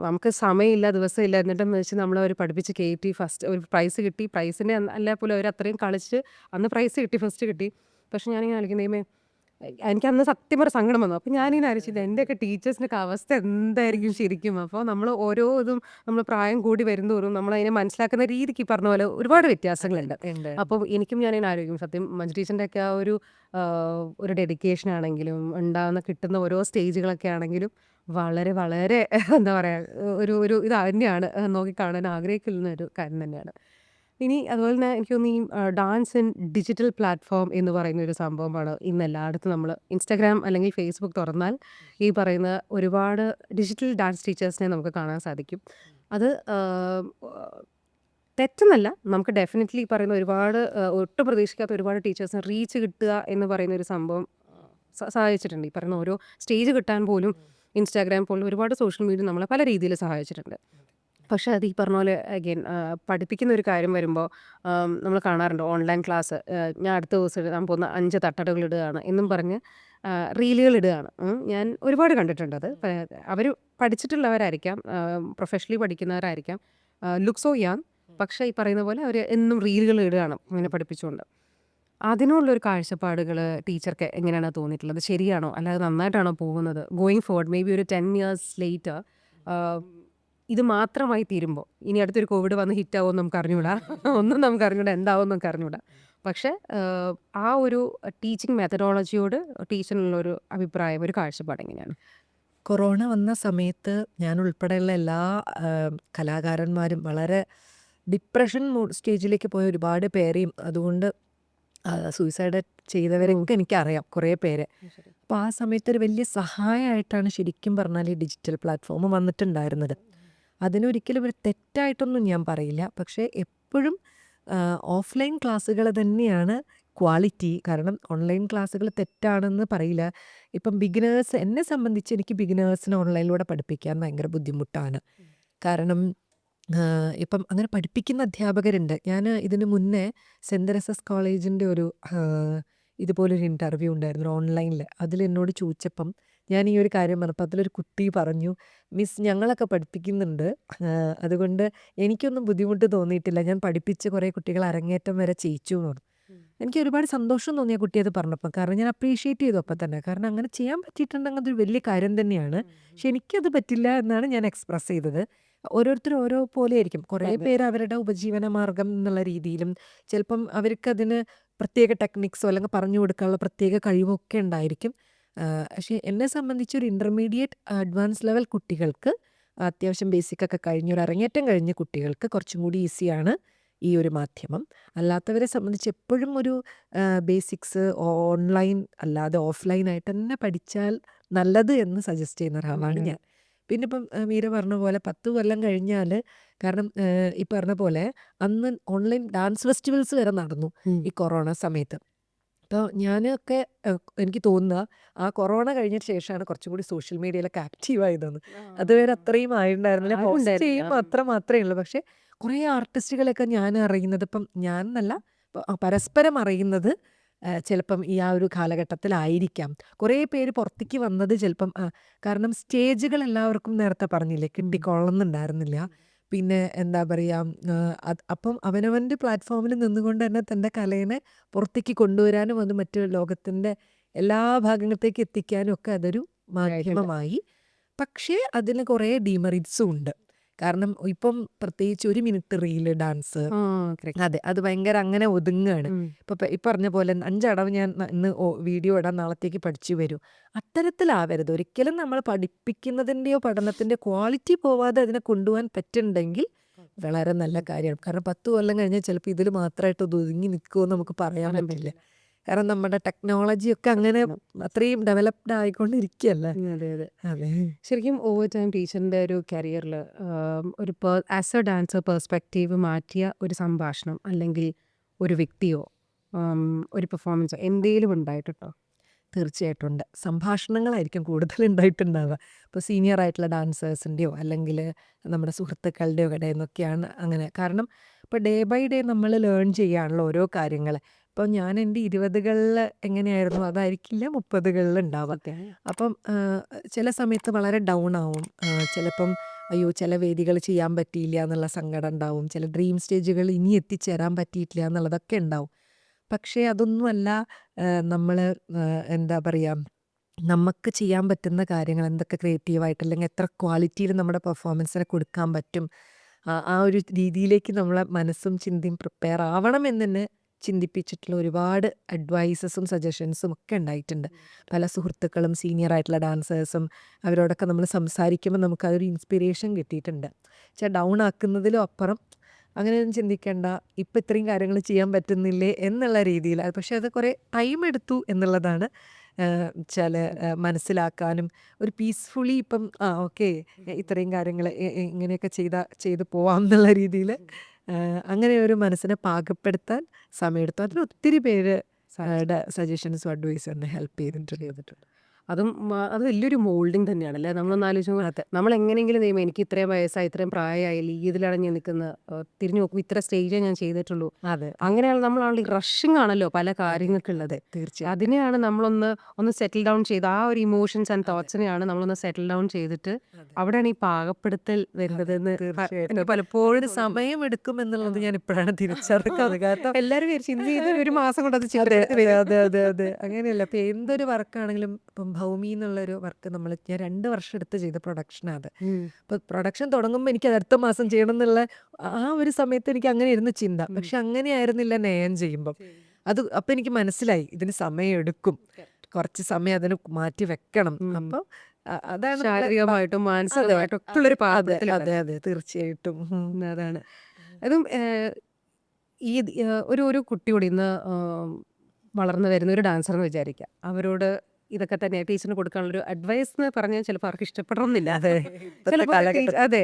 നമുക്ക് സമയമില്ല, ദിവസമില്ല, എന്നിട്ടെന്ന് വെച്ച് നമ്മളവർ പഠിപ്പിച്ച് കയറ്റി ഫസ്റ്റ് ഒരു പ്രൈസ് കിട്ടി. പ്രൈസിൻ്റെ അല്ല പോലും അവർ അത്രയും കളിച്ച് അന്ന് പ്രൈസ് കിട്ടി, ഫസ്റ്റ് കിട്ടി. പക്ഷെ ഞാനിങ്ങനെ ആലോചിക്കും ദൈവമേ, എനിക്കന്ന് സത്യം പറഞ്ഞ സങ്കടം വന്നു. അപ്പോൾ ഞാനിങ്ങനെ ആലോചിച്ചില്ല എൻ്റെയൊക്കെ ടീച്ചേഴ്സിൻ്റെയൊക്കെ അവസ്ഥ എന്തായിരിക്കും ശരിക്കും. അപ്പോൾ നമ്മൾ ഓരോ ഇതും നമ്മൾ പ്രായം കൂടി വരുന്തോറും നമ്മളതിനെ മനസ്സിലാക്കുന്ന രീതിക്ക് ഈ പറഞ്ഞ പോലെ ഒരുപാട് വ്യത്യാസങ്ങളുണ്ട്. അപ്പോൾ എനിക്കും ഞാനിങ്ങനെ ആലോചിക്കും സത്യം മഞ്ജു ടീച്ചറിൻ്റെയൊക്കെ ആ ഒരു ഡെഡിക്കേഷൻ ആണെങ്കിലും ഉണ്ടാകുന്ന കിട്ടുന്ന ഓരോ സ്റ്റേജുകളൊക്കെ ആണെങ്കിലും വളരെ വളരെ എന്താ പറയുക ഒരു ഇത് തന്നെയാണ് നോക്കിക്കാണാൻ ആഗ്രഹിക്കുന്ന ഒരു കാര്യം തന്നെയാണ്. ഇനി അതുപോലെ തന്നെ എനിക്ക് തോന്നുന്നു ഈ ഡാൻസ് ഇൻ ഡിജിറ്റൽ പ്ലാറ്റ്ഫോം എന്ന് പറയുന്ന ഒരു സംഭവമാണ് ഇന്ന് എല്ലായിടത്തും. നമ്മൾ ഇൻസ്റ്റാഗ്രാം അല്ലെങ്കിൽ ഫേസ്ബുക്ക് തുറന്നാൽ ഈ പറയുന്ന ഒരുപാട് ഡിജിറ്റൽ ഡാൻസ് ടീച്ചേഴ്സിനെ നമുക്ക് കാണാൻ സാധിക്കും. അത് തെറ്റെന്നല്ല, നമുക്ക് ഡെഫിനറ്റ്ലി ഈ പറയുന്ന ഒരുപാട് ഒട്ടും പ്രതീക്ഷിക്കാത്ത ഒരുപാട് ടീച്ചേഴ്സിന് റീച്ച് കിട്ടുക എന്ന് പറയുന്ന ഒരു സംഭവം സഹായിച്ചിട്ടുണ്ട്. ഈ പറയുന്ന ഓരോ സ്റ്റേജ് കിട്ടാൻ പോലും ഇൻസ്റ്റാഗ്രാം പോലുള്ള ഒരുപാട് സോഷ്യൽ മീഡിയ നമ്മളെ പല രീതിയിൽ സഹായിച്ചിട്ടുണ്ട്. പക്ഷേ അത് ഈ പറഞ്ഞ പോലെ അഗെയിൻ പഠിപ്പിക്കുന്ന ഒരു കാര്യം വരുമ്പോൾ നമ്മൾ കാണാറുണ്ട് ഓൺലൈൻ ക്ലാസ്. ഞാൻ അടുത്ത ദിവസം ഇടാൻ പോകുന്ന 5 തട്ടടകൾ ഇടുകയാണ് എന്നും പറഞ്ഞ് റീലുകൾ ഇടുകയാണ്. ഞാൻ ഒരുപാട് കണ്ടിട്ടുണ്ട് അത്. അവർ പഠിച്ചിട്ടുള്ളവരായിരിക്കാം, പ്രൊഫഷണലി പഠിക്കുന്നവരായിരിക്കാം, ലുക്ക് സോ യങ്. പക്ഷേ ഈ പറയുന്ന പോലെ അവർ എന്നും റീലുകൾ ഇടുകയാണ് ഇങ്ങനെ പഠിപ്പിച്ചുകൊണ്ട്. അതിനുള്ളൊരു കാഴ്ചപ്പാടുകൾ ടീച്ചർക്ക് എങ്ങനെയാണ് തോന്നിയിട്ടുള്ളത്? ശരിയാണോ, അല്ലാതെ നന്നായിട്ടാണോ പോകുന്നത്? ഗോയിങ് ഫോർവേഡ് മേ ബി ഒരു 10 years ലേറ്റർ ഇത് മാത്രമായി തീരുമ്പോൾ, ഇനി അടുത്തൊരു കോവിഡ് വന്ന് ഹിറ്റാവുമോ നമുക്ക് അറിഞ്ഞൂടാ, ഒന്നും നമുക്ക് അറിഞ്ഞൂടാ, എന്താവും നമുക്ക് അറിഞ്ഞൂടാ. പക്ഷേ ആ ഒരു ടീച്ചിങ് മെത്തഡോളജിയോട് ടീച്ചറിനുള്ളൊരു അഭിപ്രായം, ഒരു കാഴ്ചപ്പാട് എങ്ങനെയാണ്? കൊറോണ വന്ന സമയത്ത് ഞാൻ ഉൾപ്പെടെയുള്ള എല്ലാ കലാകാരന്മാരും വളരെ ഡിപ്രഷൻ സ്റ്റേജിലേക്ക് പോയ ഒരുപാട് പേരെയും, അതുകൊണ്ട് സൂയിസൈഡ് ചെയ്തവരൊക്കെ എനിക്കറിയാം കുറേ പേരെ. അപ്പോൾ ആ സമയത്ത് ഒരു വലിയ സഹായമായിട്ടാണ് ശരിക്കും പറഞ്ഞാൽ ഈ ഡിജിറ്റൽ പ്ലാറ്റ്ഫോം വന്നിട്ടുണ്ടായിരുന്നത്. അതിനൊരിക്കലും ഒരു തെറ്റായിട്ടൊന്നും ഞാൻ പറയില്ല. പക്ഷേ എപ്പോഴും ഓഫ്ലൈൻ ക്ലാസ്സുകൾ തന്നെയാണ് ക്വാളിറ്റി. കാരണം ഓൺലൈൻ ക്ലാസ്സുകൾ തെറ്റാണെന്ന് പറയില്ല. ഇപ്പം ബിഗിനേഴ്സ്, എന്നെ സംബന്ധിച്ച് എനിക്ക് ബിഗിനേഴ്സിനെ ഓൺലൈനിലൂടെ പഠിപ്പിക്കാൻ ഭയങ്കര ബുദ്ധിമുട്ടാണ്. കാരണം ഇപ്പം അങ്ങനെ പഠിപ്പിക്കുന്ന അധ്യാപകരുണ്ട്. ഞാൻ ഇതിന് മുന്നേ സെൻറ് തെരേസാസ് കോളേജിൻ്റെ ഒരു ഇതുപോലൊരു ഇൻ്റർവ്യൂ ഉണ്ടായിരുന്നു ഓൺലൈനിൽ. അതിലെന്നോട് ചോദിച്ചപ്പം ഞാൻ ഈ ഒരു കാര്യം പറഞ്ഞപ്പോൾ അതിലൊരു കുട്ടി പറഞ്ഞു, മിസ് ഞങ്ങളൊക്കെ പഠിപ്പിക്കുന്നുണ്ട്, അതുകൊണ്ട് എനിക്കൊന്നും ബുദ്ധിമുട്ട് തോന്നിയിട്ടില്ല, ഞാൻ പഠിപ്പിച്ച് കുറേ കുട്ടികൾ അരങ്ങേറ്റം വരെ ചെയ്യിച്ചു എന്ന് പറഞ്ഞു. എനിക്ക് ഒരുപാട് സന്തോഷം തോന്നിയ കുട്ടി അത് പറഞ്ഞപ്പോൾ. കാരണം ഞാൻ അപ്രീഷിയേറ്റ് ചെയ്തു അപ്പം തന്നെ. കാരണം അങ്ങനെ ചെയ്യാൻ പറ്റിയിട്ടുണ്ടെങ്കിൽ അതൊരു വലിയ കാര്യം തന്നെയാണ്. പക്ഷെ എനിക്കത് പറ്റില്ല എന്നാണ് ഞാൻ എക്സ്പ്രസ് ചെയ്തത്. ഓരോരുത്തരും ഓരോ പോലെ ആയിരിക്കും. കുറേ പേര് അവരുടെ ഉപജീവന മാർഗം എന്നുള്ള രീതിയിലും ചിലപ്പം അവർക്കതിന് പ്രത്യേക ടെക്നിക്സോ അല്ലെങ്കിൽ പറഞ്ഞു കൊടുക്കാനുള്ള പ്രത്യേക കഴിവൊക്കെ ഉണ്ടായിരിക്കും. പക്ഷേ എന്നെ സംബന്ധിച്ച് ഒരു ഇൻ്റർമീഡിയറ്റ് അഡ്വാൻസ് ലെവൽ കുട്ടികൾക്ക്, അത്യാവശ്യം ബേസിക്കൊക്കെ കഴിഞ്ഞ് ഒരു അരങ്ങേറ്റം കഴിഞ്ഞ കുട്ടികൾക്ക് കുറച്ചും കൂടി ഈസിയാണ് ഈ ഒരു മാധ്യമം. അല്ലാത്തവരെ സംബന്ധിച്ച് എപ്പോഴും ഒരു ബേസിക്സ് ഓൺലൈൻ അല്ലാതെ ഓഫ്ലൈനായിട്ട് തന്നെ പഠിച്ചാൽ നല്ലത് എന്ന് സജസ്റ്റ് ചെയ്യുന്ന ഒരാളാണ് ഞാൻ. പിന്നെ ഇപ്പം മീര പറഞ്ഞ പോലെ 10 കൊല്ലം കഴിഞ്ഞാൽ, കാരണം ഈ പറഞ്ഞ പോലെ അന്ന് ഓൺലൈൻ ഡാൻസ് ഫെസ്റ്റിവൽസ് വരെ നടന്നു ഈ കൊറോണ സമയത്ത്. അപ്പോൾ ഞാനൊക്കെ എനിക്ക് തോന്നുക ആ കൊറോണ കഴിഞ്ഞ ശേഷമാണ് കുറച്ചും കൂടി സോഷ്യൽ മീഡിയയിലൊക്കെ ആക്റ്റീവ് ആയതെന്ന്. അതുവരെ അത്രയും ആയിട്ടുണ്ടായിരുന്നില്ല. പോസ്റ്റ് ചെയ്യുമ്പോൾ അത്ര മാത്രമേ ഉള്ളൂ. പക്ഷേ കുറേ ആർട്ടിസ്റ്റുകളൊക്കെ ഞാൻ അറിയുന്നത്, ഇപ്പം ഞാൻ എന്നല്ല പരസ്പരം അറിയുന്നത് ചിലപ്പം ഈ ആ ഒരു കാലഘട്ടത്തിലായിരിക്കാം. കുറേ പേര് പുറത്തേക്ക് വന്നത് ചിലപ്പം കാരണം സ്റ്റേജുകൾ എല്ലാവർക്കും നേരത്തെ പറഞ്ഞില്ലേ കിട്ടിക്കൊള്ളുന്നുണ്ടായിരുന്നില്ല. പിന്നെ എന്താ പറയുക, അപ്പം അവനവൻ്റെ പ്ലാറ്റ്ഫോമിൽ നിന്നുകൊണ്ട് തന്നെ തൻ്റെ കലേനെ പുറത്തേക്ക് കൊണ്ടുവരാനും അത് മറ്റു ലോകത്തിൻ്റെ എല്ലാ ഭാഗങ്ങളിലേക്ക് എത്തിക്കാനും ഒക്കെ അതൊരു മാധ്യമമായി. പക്ഷേ അതിന് കുറേ ഡീമെറിറ്റ്സും ഉണ്ട്. കാരണം ഇപ്പം പ്രത്യേകിച്ച് 1 മിനിറ്റ് റീല് ഡാൻസ്, അതെ അത് ഭയങ്കര അങ്ങനെ ഒതുങ്ങുകയാണ്. ഇപ്പം പറഞ്ഞ പോലെ 5 അടവ് ഞാൻ ഇന്ന് വീഡിയോ ഇടാൻ നാളത്തേക്ക് പഠിച്ചു വരും. അത്തരത്തിലാവരുത്. ഒരിക്കലും നമ്മൾ പഠിപ്പിക്കുന്നതിൻ്റെയോ പഠനത്തിൻ്റെയോ ക്വാളിറ്റി പോവാതെ അതിനെ കൊണ്ടുപോകാൻ പറ്റുന്നുണ്ടെങ്കിൽ വളരെ നല്ല കാര്യമാണ്. കാരണം 10 കൊല്ലം കഴിഞ്ഞാൽ ചിലപ്പോൾ ഇതിൽ മാത്രമായിട്ട് അത് ഒതുങ്ങി നിൽക്കുമെന്ന് നമുക്ക് പറയാൻ പറ്റില്ല. കാരണം നമ്മുടെ ടെക്നോളജിയൊക്കെ അങ്ങനെ അത്രയും ഡെവലപ്ഡ് ആയിക്കൊണ്ടിരിക്കുകയല്ലേ. അതെ അതെ അതെ ശരിക്കും ഓവർ ടൈം ടീച്ചറിൻ്റെ ഒരു കരിയറിൽ ഒരു ആസ് എ ഡാൻസർ പെർസ്പെക്റ്റീവ് മാറ്റിയ ഒരു സംഭാഷണം അല്ലെങ്കിൽ ഒരു വ്യക്തിയോ ഒരു പെർഫോമൻസോ എന്തെങ്കിലും ഉണ്ടായിട്ടുണ്ടോ? തീർച്ചയായിട്ടും ഉണ്ട്. സംഭാഷണങ്ങളായിരിക്കും കൂടുതൽ ഉണ്ടായിട്ടുണ്ടാവുക. ഇപ്പോൾ സീനിയർ ആയിട്ടുള്ള ഡാൻസേഴ്സിൻ്റെയോ അല്ലെങ്കിൽ നമ്മുടെ സുഹൃത്തുക്കളുടെയോ ഇടയിൽ നിന്നൊക്കെയാണ് അങ്ങനെ. കാരണം ഇപ്പോൾ ഡേ ബൈ ഡേ നമ്മൾ ലേൺ ചെയ്യുകയാണല്ലോ ഓരോ കാര്യങ്ങൾ. ഇപ്പോൾ ഞാൻ എൻ്റെ 20കളിൽ എങ്ങനെയായിരുന്നു അതായിരിക്കില്ല 30കളിൽ ഉണ്ടാവുക. അപ്പം ചില സമയത്ത് വളരെ ഡൗൺ ആവും. ചിലപ്പം അയ്യോ ചില വേദികൾ ചെയ്യാൻ പറ്റിയില്ല എന്നുള്ള സങ്കടം ഉണ്ടാവും. ചില ഡ്രീം സ്റ്റേജുകൾ ഇനി എത്തിച്ചേരാൻ പറ്റിയിട്ടില്ല എന്നുള്ളതൊക്കെ ഉണ്ടാവും. പക്ഷേ അതൊന്നുമല്ല നമ്മൾ എന്താ പറയുക, നമുക്ക് ചെയ്യാൻ പറ്റുന്ന കാര്യങ്ങൾ എന്തൊക്കെ ക്രിയേറ്റീവായിട്ട് അല്ലെങ്കിൽ എത്ര ക്വാളിറ്റിയിൽ നമ്മുടെ പെർഫോമൻസിനെ കൊടുക്കാൻ പറ്റും, ആ ഒരു രീതിയിലേക്ക് നമ്മളെ മനസ്സും ചിന്തയും പ്രിപ്പയർ ആവണം എന്ന് തന്നെ ചിന്തിപ്പിച്ചിട്ടുള്ള ഒരുപാട് അഡ്വൈസസും സജഷൻസും ഒക്കെ ഉണ്ടായിട്ടുണ്ട്. പല സുഹൃത്തുക്കളും സീനിയർ ആയിട്ടുള്ള ഡാൻസേഴ്സും അവരോടൊക്കെ നമ്മൾ സംസാരിക്കുമ്പോൾ നമുക്കതൊരു ഇൻസ്പിറേഷൻ കിട്ടിയിട്ടുണ്ട്. വെച്ചാൽ ഡൗൺ ആക്കുന്നതിലും അപ്പുറം അങ്ങനെയൊന്നും ചിന്തിക്കേണ്ട, ഇപ്പം ഇത്രയും കാര്യങ്ങൾ ചെയ്യാൻ പറ്റുന്നില്ലേ എന്നുള്ള രീതിയിൽ. പക്ഷെ അത് കുറേ ടൈം എടുത്തു എന്നുള്ളതാണ് ചില മനസ്സിലാക്കാനും ഒരു പീസ്ഫുള്ളി ഇപ്പം ഓക്കെ ഇത്രയും കാര്യങ്ങൾ ഇങ്ങനെയൊക്കെ ചെയ്ത് പോവാം എന്നുള്ള രീതിയിൽ അങ്ങനെ ഒരു മനസ്സിനെ പാകപ്പെടുത്താൻ സമയമെടുത്തു. അതിന് ഒത്തിരി പേര് സജഷൻസും അഡ്വൈസും എന്നെ ഹെൽപ്പ് ചെയ്തിട്ടുണ്ട്. അതും അത് വലിയൊരു മോൾഡിങ് തന്നെയാണല്ലേ. നമ്മളൊന്ന് ആലോചിച്ച് അതെ നമ്മൾ എങ്ങനെയെങ്കിലും ദൈവം എനിക്ക് ഇത്രയും വയസ്സായി ഇത്രയും പ്രായമായി ഇതിലാണ് ഞാൻ നിൽക്കുന്നത്, തിരിഞ്ഞു നോക്കുമ്പോൾ ഇത്ര സ്റ്റേജേ ഞാൻ ചെയ്തിട്ടുള്ളൂ. അതെ അങ്ങനെയാണ് നമ്മളാണെങ്കിൽ റഷിങ് ആണല്ലോ പല കാര്യങ്ങൾക്കുള്ളത്. തീർച്ചയായും അതിനെയാണ് നമ്മളൊന്ന് സെറ്റിൽ ഡൗൺ ചെയ്ത് ആ ഒരു ഇമോഷൻസ് ആൻഡ് തോട്ട്സിനെയാണ് നമ്മളൊന്ന് സെറ്റിൽ ഡൗൺ ചെയ്തിട്ട് അവിടെയാണ് ഈ പാകപ്പെടുത്തൽ വരുന്നതെന്ന് തീർച്ചയായിട്ടും എനിക്ക് പലപ്പോഴും ഒരു സമയം എടുക്കും എന്നുള്ളത് ഞാൻ ഇപ്പോഴാണ് തിരിച്ചറിഞ്ഞത്. കാരണം എല്ലാവരും വിചാരിച്ചു ഇന്ന് ചെയ്ത് ഒരു മാസം കൊണ്ട് അത് അതെ ചിട്ടപ്പെടുത്തി അതെ അതെ അതെ അതെ അങ്ങനെയല്ല. ഇപ്പം എന്തൊരു വർക്കാണെങ്കിലും ഇപ്പം ഭൗമി എന്നുള്ളൊരു വർക്ക് ഞാൻ 2 വർഷം എടുത്ത് ചെയ്ത പ്രൊഡക്ഷനാണ് അത്. അപ്പോൾ പ്രൊഡക്ഷൻ തുടങ്ങുമ്പോൾ എനിക്ക് അത് അടുത്ത മാസം ചെയ്യണം എന്നുള്ള ആ ഒരു സമയത്ത് എനിക്ക് അങ്ങനെ ഇരുന്ന് ചിന്ത. പക്ഷെ അങ്ങനെയായിരുന്നില്ല നയൻ ചെയ്യുമ്പം. അപ്പം എനിക്ക് മനസ്സിലായി ഇതിന് സമയം എടുക്കും, കുറച്ച് സമയം അതിന് മാറ്റി വെക്കണം. അപ്പം അതാണ് നമ്മുടെ ശാരീരികമായിട്ടും അതെ മാനസികമായിട്ടും ഒക്കെ ഉള്ളൊരു അതെ അതെ പാകത്തിലാണ്. അതെ തീർച്ചയായിട്ടും. അതാണ് അതും ഈ ഒരു കുട്ടിയോട് ഇന്ന് വളർന്നു വരുന്ന ഒരു ഡാൻസർ എന്ന് വിചാരിക്കാം, അവരോട് ഇതൊക്കെ തന്നെ ടീച്ചറിന് കൊടുക്കാനുള്ളൊരു അഡ്വൈസ് എന്ന് പറഞ്ഞാൽ ചിലപ്പോൾ അവർക്ക് ഇഷ്ടപ്പെടണമെന്നില്ല. അതെ ഇപ്പോഴത്തെ ചിലപ്പോൾ കാലഘട്ടത്തിൽ അതെ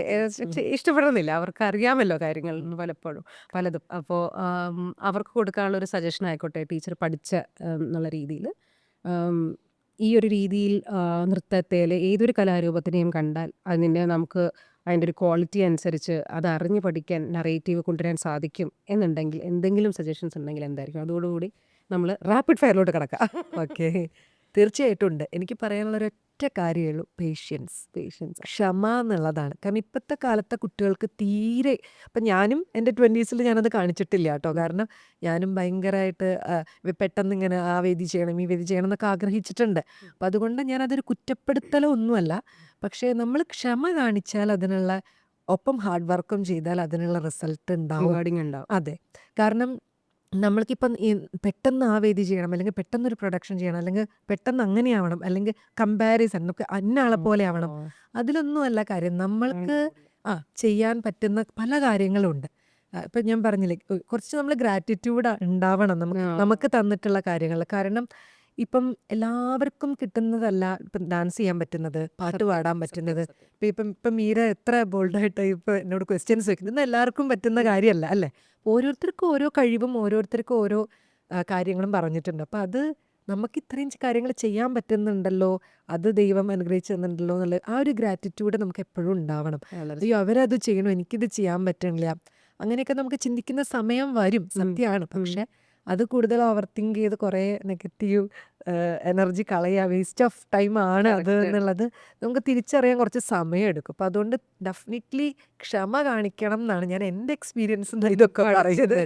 ഇഷ്ടപ്പെടണമെന്നില്ല, അവർക്ക് അറിയാമല്ലോ കാര്യങ്ങൾ പലപ്പോഴും പലതും. അപ്പോൾ അവർക്ക് കൊടുക്കാനുള്ള ഒരു സജഷൻ ആയിക്കോട്ടെ ടീച്ചർ പഠിച്ച എന്നുള്ള രീതിയിൽ ഈ ഒരു രീതിയിൽ നൃത്തത്തെ ഏതൊരു കലാരൂപത്തിനെയും കണ്ടാൽ അതിൻ്റെ നമുക്ക് അതിൻ്റെ ഒരു ക്വാളിറ്റി അനുസരിച്ച് അത് അറിഞ്ഞ് പഠിക്കാൻ നറേറ്റീവ് കൊണ്ടുവരാൻ സാധിക്കും എന്നുണ്ടെങ്കിൽ എന്തെങ്കിലും സജഷൻസ് ഉണ്ടെങ്കിൽ എന്തായിരിക്കും? അതോടുകൂടി നമ്മൾ റാപ്പിഡ് ഫയറിലോട്ട് കിടക്കാം. ഓക്കെ തീർച്ചയായിട്ടും ഉണ്ട്. എനിക്ക് പറയാനുള്ള ഒരൊറ്റ കാര്യമേ ഉള്ളൂ, പേഷ്യൻസ് ക്ഷമ എന്നുള്ളതാണ്. കാരണം ഇപ്പോഴത്തെ കാലത്തെ കുട്ടികൾക്ക് തീരെ ഇപ്പം ഞാനും എൻ്റെ 20s ഞാനത് കാണിച്ചിട്ടില്ല കേട്ടോ. കാരണം ഞാനും ഭയങ്കരമായിട്ട് പെട്ടെന്ന് ഇങ്ങനെ ആ വേദി ചെയ്യണം ഈ വേദി ചെയ്യണം എന്നൊക്കെ ആഗ്രഹിച്ചിട്ടുണ്ട്. അപ്പം അതുകൊണ്ട് ഞാനതൊരു കുറ്റപ്പെടുത്തലോ ഒന്നുമല്ല. പക്ഷേ നമ്മൾ ക്ഷമ കാണിച്ചാൽ അതിനുള്ള ഒപ്പം ഹാർഡ് വർക്കും ചെയ്താൽ അതിനുള്ള റിസൾട്ട് ഉണ്ടാവും. റിവാർഡിങ് ഉണ്ടാവും. അതെ കാരണം നമ്മൾക്കിപ്പം പെട്ടെന്ന് ആ വേദി ചെയ്യണം അല്ലെങ്കിൽ പെട്ടെന്നൊരു പ്രൊഡക്ഷൻ ചെയ്യണം അല്ലെങ്കിൽ പെട്ടെന്ന് അങ്ങനെയാവണം അല്ലെങ്കിൽ കമ്പാരിസൺ നമുക്ക് അന്നാളെ പോലെ ആവണം, അതിലൊന്നുമല്ല കാര്യം. നമ്മൾക്ക് ചെയ്യാൻ പറ്റുന്ന പല കാര്യങ്ങളുണ്ട്. ഇപ്പം ഞാൻ പറഞ്ഞില്ലേ കുറച്ച് നമ്മൾ ഗ്രാറ്റിറ്റ്യൂഡ് ഉണ്ടാവണം നമുക്ക് തന്നിട്ടുള്ള കാര്യങ്ങൾ. കാരണം ഇപ്പം എല്ലാവർക്കും കിട്ടുന്നതല്ല ഇപ്പം ഡാൻസ് ചെയ്യാൻ പറ്റുന്നത്, പാട്ട് പാടാൻ പറ്റുന്നത്. ഇപ്പം മീര എത്ര ബോൾഡായിട്ട് ഇപ്പം എന്നോട് ക്വസ്റ്റ്യൻസ് വെക്കുന്നത്, ഇന്ന് എല്ലാവർക്കും പറ്റുന്ന കാര്യമല്ല അല്ലേ. ഓരോരുത്തർക്കും ഓരോ കഴിവും ഓരോരുത്തർക്കും ഓരോ കാര്യങ്ങളും പറഞ്ഞിട്ടുണ്ട്. അപ്പം അത് നമുക്ക് ഇത്രയും കാര്യങ്ങൾ ചെയ്യാൻ പറ്റുന്നുണ്ടല്ലോ, അത് ദൈവം അനുഗ്രഹിച്ചു തന്നിട്ടുണ്ടല്ലോ എന്നുള്ള ആ ഒരു ഗ്രാറ്റിറ്റ്യൂഡ് നമുക്ക് എപ്പോഴും ഉണ്ടാവണം. അയ്യോ അവരത് ചെയ്യണു എനിക്കിത് ചെയ്യാൻ പറ്റണില്ല, അങ്ങനെയൊക്കെ നമുക്ക് ചിന്തിക്കുന്ന സമയം വരും, സത്യമാണ്. പക്ഷെ അത് കൂടുതൽ ഓവർ തിങ്ക് ചെയ്ത് കുറേ നെഗറ്റീവ് എനർജി കളയുക, വേസ്റ്റ് ഓഫ് ടൈം ആണ് അത് എന്നുള്ളത് നമുക്ക് തിരിച്ചറിയാൻ കുറച്ച് സമയമെടുക്കും. അപ്പം അതുകൊണ്ട് ഡെഫിനറ്റ്ലി ക്ഷമ കാണിക്കണം എന്നാണ് ഞാൻ എൻ്റെ എക്സ്പീരിയൻസ് ഇതൊക്കെ പറയുന്നത്.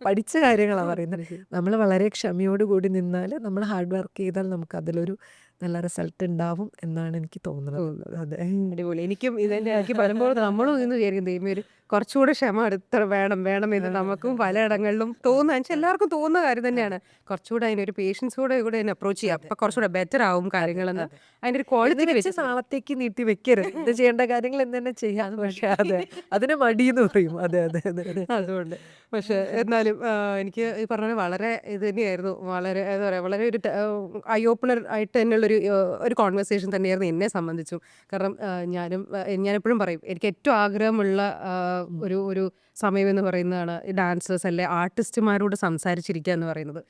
പഠിച്ച കാര്യങ്ങളാണ് പറയുന്നത്. നമ്മൾ വളരെ ക്ഷമയോടുകൂടി നിന്നാൽ, നമ്മൾ ഹാർഡ് വർക്ക് ചെയ്താൽ നമുക്ക് അതിലൊരു നല്ല റിസൾട്ട് ഉണ്ടാവും എന്നാണ് എനിക്ക് തോന്നുന്നത്. അതെ, അടിപൊളി. എനിക്കും ഇതിൻ്റെ എനിക്ക് പലപ്പോഴും നമ്മളും ഇന്ന് വിചാരിക്കും ദൈവമേ ഒരു കുറച്ചുകൂടെ ക്ഷമ അടുത്ത വേണം എന്ന് നമുക്കും പലയിടങ്ങളിലും തോന്നുക. വെച്ചാൽ എല്ലാവർക്കും തോന്നുന്ന കാര്യം തന്നെയാണ്. കുറച്ചുകൂടെ അതിനൊരു പേഷ്യൻസ് കൂടെ അതിനെ അപ്രോച്ച് ചെയ്യാം, അപ്പം കുറച്ചുകൂടെ ബെറ്റർ ആവും കാര്യങ്ങളെന്ന്. അതിൻ്റെ ഒരു ക്വാളിറ്റി വെച്ച് നാളത്തേക്ക് നീട്ടി വെക്കരുത്. ഇത് ചെയ്യേണ്ട കാര്യങ്ങൾ എന്ന് തന്നെ ചെയ്യാം. പക്ഷെ അതെ, അതിന് മടിയെന്ന് പറയും. അതെ അതെ അതെ അതെ. അതുകൊണ്ട് പക്ഷെ എന്നാലും എനിക്ക് ഈ പറഞ്ഞ പോലെ വളരെ ഇത് തന്നെയായിരുന്നു. വളരെ എന്താ പറയുക, വളരെ ഒരു ഐ ഓപ്പണർ ആയിട്ട് തന്നെയുള്ളൊരു ഒരു കോൺവെർസേഷൻ തന്നെയായിരുന്നു എന്നെ സംബന്ധിച്ചും. കാരണം ഞാനെപ്പോഴും പറയും, എനിക്ക് ഏറ്റവും ആഗ്രഹമുള്ള ഒരു സമയമെന്ന് പറയുന്നതാണ് ഈ ഡാൻസേഴ്സ് അല്ലെ ആർട്ടിസ്റ്റുമാരോട് സംസാരിച്ചിരിക്കുക എന്ന് പറയുന്നത്.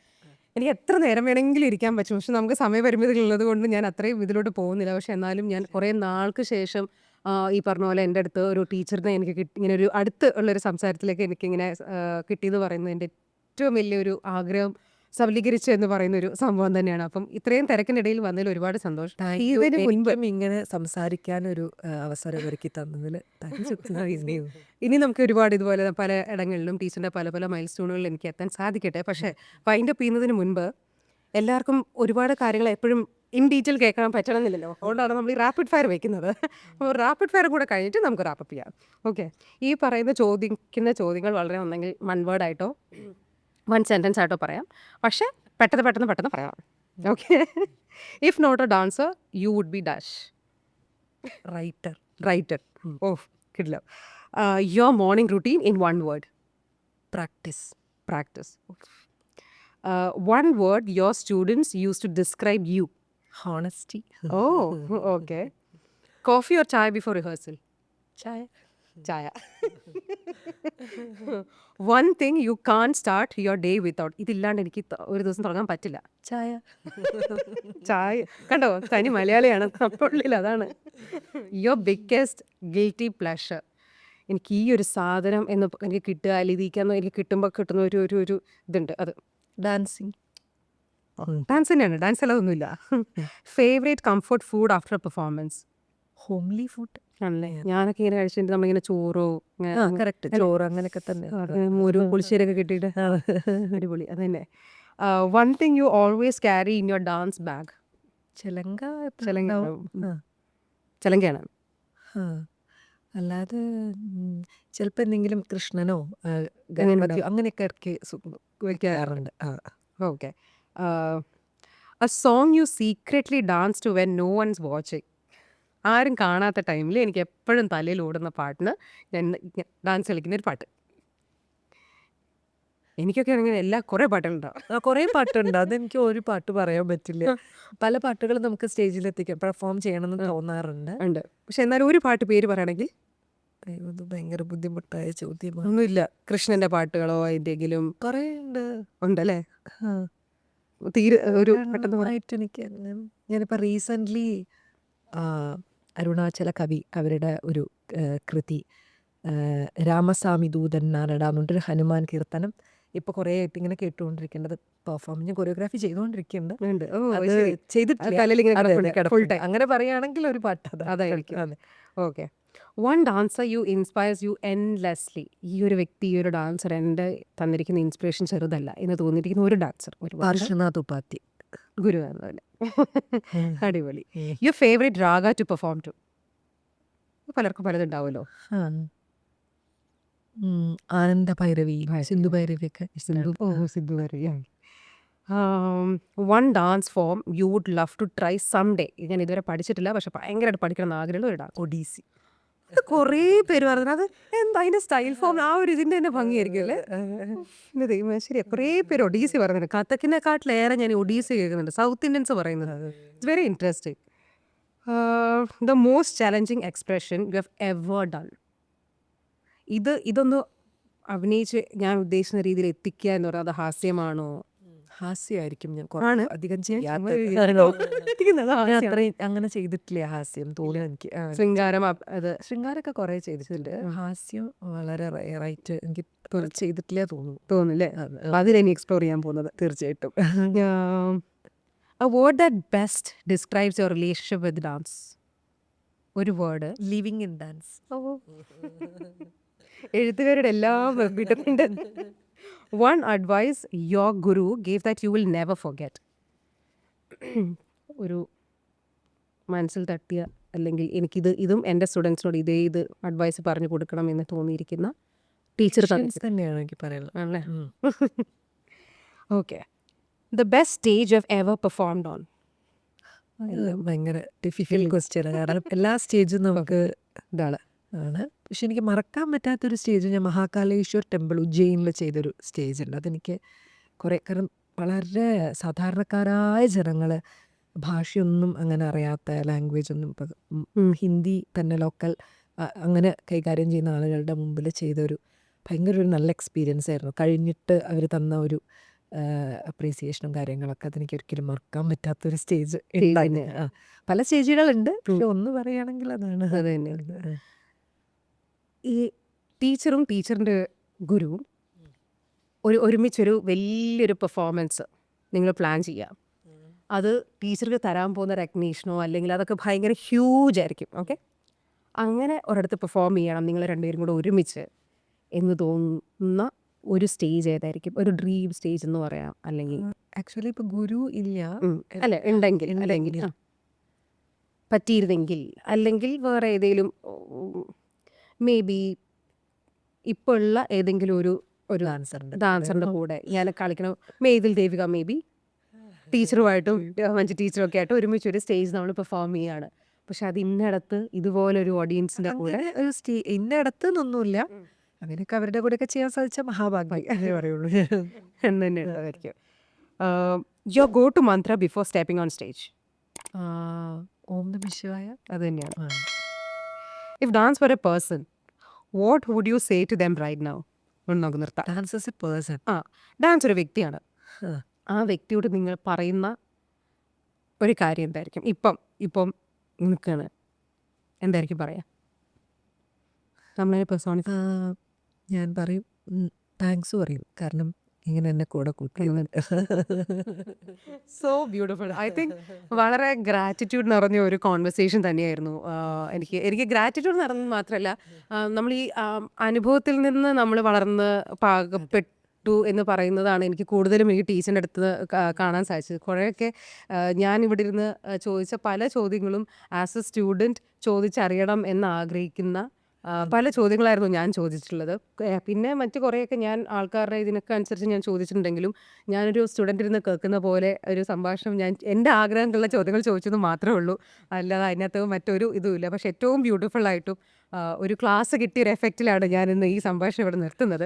എനിക്ക് എത്ര നേരം വേണമെങ്കിലും ഇരിക്കാൻ പറ്റും, പക്ഷെ നമുക്ക് സമയപരിമിതികളുള്ളത് കൊണ്ട് ഞാൻ അത്രയും ഇതിലോട്ട് പോകുന്നില്ല. പക്ഷെ എന്നാലും ഞാൻ കുറേ നാൾക്ക് ശേഷം ഈ പറഞ്ഞ പോലെ എൻ്റെ അടുത്ത് ഒരു ടീച്ചറിനെ എനിക്ക് ഇങ്ങനെ ഒരു അടുത്ത് ഉള്ളൊരു സംസാരത്തിലേക്ക് എനിക്കിങ്ങനെ കിട്ടിയെന്ന് പറയുന്നത് എൻ്റെ ഏറ്റവും വലിയൊരു ആഗ്രഹം സബലീകരിച്ചു എന്ന് പറയുന്ന ഒരു സംഭവം തന്നെയാണ്. അപ്പം ഇത്രയും തിരക്കിനിടയിൽ വന്നതിൽ ഒരുപാട് സന്തോഷം. Thank you. ഇതിന് മുൻപ് എനിക്കും ഇങ്ങനെ സംസാരിക്കാൻ ഒരു അവസരം ഒരുക്കി തന്നതിൽ ഇനി നമുക്ക് ഒരുപാട് ഇതുപോലെ പല ഇടങ്ങളിലും ടീച്ചറിൻ്റെ പല പല മൈൽ സ്റ്റോണുകളിൽ എനിക്ക് എത്താൻ സാധിക്കട്ടെ. പക്ഷേ വൈൻഡപ്പ് ചെയ്യുന്നതിന് മുൻപ് എല്ലാവർക്കും ഒരുപാട് കാര്യങ്ങൾ എപ്പോഴും ഇൻ ഡീറ്റെയിൽ കേൾക്കാൻ പറ്റണമെന്നില്ലല്ലോ. അതുകൊണ്ടാണ് നമ്മൾ ഈ റാപ്പിഡ് ഫയർ വെക്കുന്നത്. അപ്പോൾ റാപ്പിഡ് ഫയർ കൂടെ കഴിഞ്ഞിട്ട് നമുക്ക് റാപ്പപ്പ് ചെയ്യാം. ഓക്കെ, ഈ പറയുന്ന ചോദിക്കുന്ന ചോദ്യങ്ങൾ വളരെ ഒന്നെങ്കിൽ വൺ വേർഡ് ആയിട്ടോ വൺ സെൻറ്റൻസ് ആയിട്ടോ പറയാം, പക്ഷേ പെട്ടെന്ന് പറയാം. Okay, if not a dancer you would be dash. Writer. ഓ കിട്ടില്ല. Your morning routine in one word. Practice. One word your students use to describe you. Honesty. ഓ okay. Coffee or chai before rehearsal? ചായ. One thing you can start your day without. ഇതില്ലാണ്ട് എനിക്ക് ഒരു ദിവസം തുടങ്ങാൻ പറ്റില്ല. ചായ. കണ്ടോ, തനി മലയാളിയാണ് ഉള്ളിൽ. അതാണ് യുവർ ബിഗ്ഗസ്റ്റ് ഗിൽറ്റി പ്ലഷർ. എനിക്ക് ഈ ഒരു സാധനം എന്ന് എനിക്ക് കിട്ടുക, അല്ലെങ്കിൽ എനിക്ക് കിട്ടുമ്പോൾ കിട്ടുന്ന ഒരു ഇതുണ്ട്, അത് ഡാൻസിങ്. ഡാൻസ് തന്നെയാണ്. ഡാൻസ് അല്ലാതൊന്നുമില്ല. Favourite comfort food after performance? Homely food ആണല്ലേ. ഞാനൊക്കെ ഇങ്ങനെ കഴിച്ചിട്ട് നമ്മളിങ്ങനെ ചോറോ കറക്റ്റ് ചോറ് അങ്ങനെയൊക്കെ തന്നെ, ഒരു പുളിശ്ശേരിയൊക്കെ കിട്ടിയിട്ട് അടിപൊളി. അത് തന്നെ. One thing you always carry in your dance bag? ചെലങ്കയാണ്. അല്ലാതെ ചിലപ്പോൾ എന്തെങ്കിലും കൃഷ്ണനോ ഗണപതിയോ അങ്ങനെയൊക്കെ ഇറക്കി വെക്കാറുണ്ട്. Okay. A song you secretly dance to when no one's watching? ആരും കാണാത്ത ടൈമിൽ എനിക്ക് എപ്പോഴും തലയിൽ ഓടുന്ന പാട്ടിന് ഞാൻ ഡാൻസ് കളിക്കുന്ന ഒരു പാട്ട്. എനിക്കൊക്കെ ആണെങ്കിൽ കുറേ പാട്ടുകളുണ്ടാവും. കുറേ പാട്ടുണ്ട്. അതെനിക്ക് ഒരു പാട്ട് പറയാൻ പറ്റില്ല. പല പാട്ടുകളും നമുക്ക് സ്റ്റേജിലെത്തിക്കാൻ പെർഫോം ചെയ്യണമെന്ന് തോന്നാറുണ്ട്. പക്ഷെ എന്നാലും ഒരു പാട്ട് പേര് പറയുകയാണെങ്കിൽ? ഇത് ഭയങ്കര ബുദ്ധിമുട്ടായ ചോദ്യമാണ്. ഒന്നുമില്ല. കൃഷ്ണന്റെ പാട്ടുകളോ എന്തെങ്കിലും? കുറേ ഉണ്ടല്ലേ. ഒരു പെട്ടെന്ന് എനിക്ക് ഞാനിപ്പോൾ റീസെൻ്റ്ലി അരുണാചല കവി അവരുടെ ഒരു കൃതി രാമസ്വാമി ദൂതൻ നാരടാന്നുണ്ടൊരു ഹനുമാൻ കീർത്തനം ഇപ്പോൾ കുറേ ആയിട്ട് ഇങ്ങനെ കേട്ടുകൊണ്ടിരിക്കേണ്ടത്. പെർഫോം ഞാൻ കൊറിയോഗ്രാഫി ചെയ്തുകൊണ്ടിരിക്കുന്നുണ്ട്. അങ്ങനെ പറയുകയാണെങ്കിൽ ഒരു പാട്ട് അതായിരിക്കും. Okay. One dancer you inspires you endlessly? ഈ ഒരു വ്യക്തി, ഈ ഒരു ഡാൻസർ എൻ്റെ തന്നിരിക്കുന്ന ഇൻസ്പിറേഷൻ ചെറുതല്ല എന്ന് തോന്നിയിരിക്കുന്ന ഒരു ഡാൻസർ? പാർശ്വനാഥ് ഉപാധ്യായ. ഗുരു എന്നല്ലേ. അടിപൊളി. Your favourite raga to perform too? പലർക്കും പലതുണ്ടാവുമല്ലോ. ആനന്ദ ഭൈരവി, സിന്ധു ഭൈരവി ഒക്കെ. Sindhu Bhairavi. One dance form you would love to try some day? ഞാൻ ഇതുവരെ പഠിച്ചിട്ടില്ല, പക്ഷെ ഭയങ്കരമായിട്ട് പഠിക്കണം എന്ന് ആഗ്രഹമുള്ള ഒരു ഡാൻസ്. ഒഡീസി. കുറേ പേര് പറഞ്ഞത് അത് എന്താ അതിൻ്റെ സ്റ്റൈൽ ഫോം, ആ ഒരു ഇതിൻ്റെ തന്നെ ഭംഗിയായിരിക്കും അല്ലേ. എൻ്റെ ദൈവമേ, ശരിയാ. കുറേ പേര് ഒഡീസി പറയുന്നുണ്ട്. കഥക്കിനെക്കാട്ടിലേറെ ഞാൻ ഒഡീസി കേൾക്കുന്നുണ്ട്. സൗത്ത് ഇന്ത്യൻസ് പറയുന്നത്. It's very interesting. The most challenging expression you have ever done? ഇതൊന്ന് അഭിനയിച്ച് ഞാൻ ഉദ്ദേശിക്കുന്ന രീതിയിൽ എത്തിക്കുക എന്ന് പറയുന്നത് ഹാസ്യമാണോ? ഹാസ്യമായിരിക്കും ഞാൻ ആണ്. അധികം ഞാൻ ചെയ്യാത്തത്. ഇരിക്കുന്നത് ഞാൻ ഹാസ്യം. അത്രയും അങ്ങനെ ചെയ്തിട്ടില്ല ഹാസ്യം തോന്നുന്നു എനിക്ക്. ശൃംഗാരം അത് ശൃംഗാരമൊക്കെ കുറേ ചെയ്തിട്ടുണ്ട്. ഹാസ്യം വളരെ റയറായിട്ട് എനിക്ക് ചെയ്തിട്ടില്ല തോന്നുന്നു. തോന്നുന്നില്ലേ? അത് അതിലിനി എക്സ്പ്ലോർ ചെയ്യാൻ പോകുന്നത്. തീർച്ചയായിട്ടും. A word that best describes your relationship with dance. ഒരു വേർഡ്. Living in dance. എഴുത്തുകാരുടെ എല്ലാം വിടുന്നുണ്ട്. One advice your guru gave that you will never forget. ഒരു മനസ്സിൽ തട്ടിയ അല്ലെങ്കിൽ ഇതും എൻ്റെ സ്റ്റുഡൻസിനോട് ഇത് അഡ്വൈസ് പറഞ്ഞു കൊടുക്കണം എന്ന് തോന്നിയിരിക്കുന്ന ടീച്ചർ തന്നെയാണ് എനിക്ക് പറയാനുള്ളത്. ആണല്ലേ? Okay. The best stage of ever performed on. ഭയങ്കര ഡിഫിക്കൽട്ട് ക്വസ്റ്റ്യൻ കാരണം എല്ലാ സ്റ്റേജും നമുക്ക് ഇതാണ്. ആണ്. പക്ഷെ എനിക്ക് മറക്കാൻ പറ്റാത്തൊരു സ്റ്റേജ് ഞാൻ മഹാകാലേശ്വർ ടെമ്പിൾ ഉജ്ജയിനിൽ ചെയ്തൊരു സ്റ്റേജ് ഉണ്ട്. അതെനിക്ക് കുറേ കാരണം വളരെ സാധാരണക്കാരായ ജനങ്ങൾ ഭാഷയൊന്നും അങ്ങനെ അറിയാത്ത ലാംഗ്വേജ് ഒന്നും ഇപ്പം ഹിന്ദി തന്നെ ലോക്കൽ അങ്ങനെ കൈകാര്യം ചെയ്യുന്ന ആളുകളുടെ മുമ്പിൽ ചെയ്തൊരു ഭയങ്കര ഒരു നല്ല എക്സ്പീരിയൻസ് ആയിരുന്നു. കഴിഞ്ഞിട്ട് അവർ തന്ന ഒരു അപ്രീസിയേഷനും കാര്യങ്ങളൊക്കെ അതെനിക്ക് ഒരിക്കലും മറക്കാൻ പറ്റാത്തൊരു സ്റ്റേജ് ഉണ്ടായിരുന്നു. പല സ്റ്റേജുകളുണ്ട്. പക്ഷെ ഒന്ന് പറയുകയാണെങ്കിൽ അതാണ്. അത് തന്നെയാണ്. ഈ ടീച്ചറും ടീച്ചറിൻ്റെ ഗുരുവും ഒരുമിച്ചൊരു വലിയൊരു പെർഫോമൻസ് നിങ്ങൾ പ്ലാൻ ചെയ്യാം. അത് ടീച്ചർക്ക് തരാൻ പോകുന്ന റെക്കഗ്നീഷനോ അല്ലെങ്കിൽ അതൊക്കെ ഭയങ്കര ഹ്യൂജ് ആയിരിക്കും. ഓക്കെ, അങ്ങനെ ഒരിടത്ത് പെർഫോം ചെയ്യണം നിങ്ങൾ രണ്ടുപേരും കൂടെ ഒരുമിച്ച് എന്ന് തോന്നുന്ന ഒരു സ്റ്റേജ് ഏതായിരിക്കും? ഒരു ഡ്രീം സ്റ്റേജ് എന്ന് പറയാം. അല്ലെങ്കിൽ ആക്ച്വലി ഇപ്പൊ ഗുരു ഇല്ല. അല്ല ഉണ്ടെങ്കിൽ പറ്റിയിരുന്നെങ്കിൽ അല്ലെങ്കിൽ വേറെ ഏതെങ്കിലും മേ ബി ഇപ്പോൾ ഉള്ള ഏതെങ്കിലും ഒരു ഡാൻസറിൻ്റെ കൂടെ ഞാൻ കളിക്കണം. മെയ്തിൽ ദേവിക മേ ബി ടീച്ചറുമായിട്ടും മഞ്ജു ടീച്ചറും ഒക്കെ ആയിട്ട് ഒരുമിച്ച് ഒരു സ്റ്റേജ് നമ്മൾ പെർഫോം ചെയ്യാണ്. പക്ഷെ അത് ഇന്നടത്ത് ഇതുപോലൊരു ഓഡിയൻസിൻ്റെ കൂടെ ഒരു ഇന്നടത്ത് നിന്നൊന്നുമില്ല. അങ്ങനെയൊക്കെ അവരുടെ കൂടെയൊക്കെ ചെയ്യാൻ സാധിച്ച മഹാഭാഗ്യം എന്നേ പറയുള്ളൂ എന്ന് തന്നെ ഉണ്ടായിരിക്കും. Your go to mantra before stepping on stage. ഓം നമഃ ശിവായ. അത് തന്നെയാണ്. If dance for a person, what would you say to them right now? നമുക്ക് നിർത്താം. Dance as a person. Dance ഒരു വ്യക്തിയാണ്. ആ വ്യക്തിയോട് നിങ്ങൾ പറയുന്ന ഒരു കാര്യം എന്തായിരിക്കും? ഇപ്പം നിൽക്കുകയാണ്, എന്തായിരിക്കും പറയാ? നമ്മളെ പേഴ്സോണി ഞാൻ പറയും താങ്ക്സ് പറയും. കാരണം ഇങ്ങനെ എന്നെ കൂടെ കൂട്ടി. So beautiful. ഐ തിങ്ക് വളരെ ഗ്രാറ്റിറ്റ്യൂഡ് നിറഞ്ഞ ഒരു കോൺവെർസേഷൻ തന്നെയായിരുന്നു. എനിക്ക് ഗ്രാറ്റിറ്റ്യൂഡ് നിറഞ്ഞത് മാത്രമല്ല, നമ്മൾ ഈ അനുഭവത്തിൽ നിന്ന് നമ്മൾ വളർന്ന് പാകപ്പെട്ടു എന്ന് പറയുന്നതാണ് എനിക്ക് കൂടുതലും ഈ ടീച്ചറിൻ്റെ അടുത്ത് കാണാൻ സാധിച്ചത്. കുറേയൊക്കെ ഞാൻ ഇവിടെ ഇരുന്ന് ചോദിച്ച പല ചോദ്യങ്ങളും ആസ് എ സ്റ്റുഡൻറ്റ് ചോദിച്ചറിയണം എന്ന് ആഗ്രഹിക്കുന്ന പല ചോദ്യങ്ങളായിരുന്നു ഞാൻ ചോദിച്ചിട്ടുള്ളത്. പിന്നെ മറ്റു കുറേയൊക്കെ ഞാൻ ആൾക്കാരുടെ ഇതിനൊക്കെ അനുസരിച്ച് ഞാൻ ചോദിച്ചിട്ടുണ്ടെങ്കിലും ഞാനൊരു സ്റ്റുഡൻ്റ് ഇരുന്ന് കേൾക്കുന്ന പോലെ ഒരു സംഭാഷണം ഞാൻ എൻ്റെ ആഗ്രഹങ്ങളുള്ള ചോദ്യങ്ങൾ ചോദിച്ചത് മാത്രമേ ഉള്ളൂ. അല്ലാതെ അതിനകത്ത് മറ്റൊരു ഇതുമില്ല. പക്ഷെ ഏറ്റവും ബ്യൂട്ടിഫുള്ളായിട്ടും ഒരു ക്ലാസ് കിട്ടിയൊരു എഫക്റ്റിലാണ് ഞാനിന്ന് ഈ സംഭാഷണം ഇവിടെ നിർത്തുന്നത്.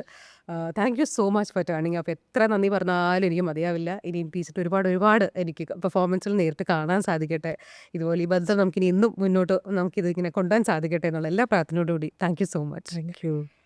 Thank you so much for turning up. എത്ര നന്ദി പറഞ്ഞാലും എനിക്ക് മതിയാവില്ല. ഇനിയും ടീച്ചർ ഒരുപാട് എനിക്ക് പെർഫോമൻസിൽ നേരിട്ട് കാണാൻ സാധിക്കട്ടെ. ഇതുപോലെ ഈ ബന്ധം നമുക്കിനി ഇന്നും മുന്നോട്ട് നമുക്കിതിങ്ങനെ കൊണ്ടുപോകാൻ സാധിക്കട്ടെ എന്നുള്ള എല്ലാ പ്രാർത്ഥനയോടുകൂടി thank you so much. Thank you.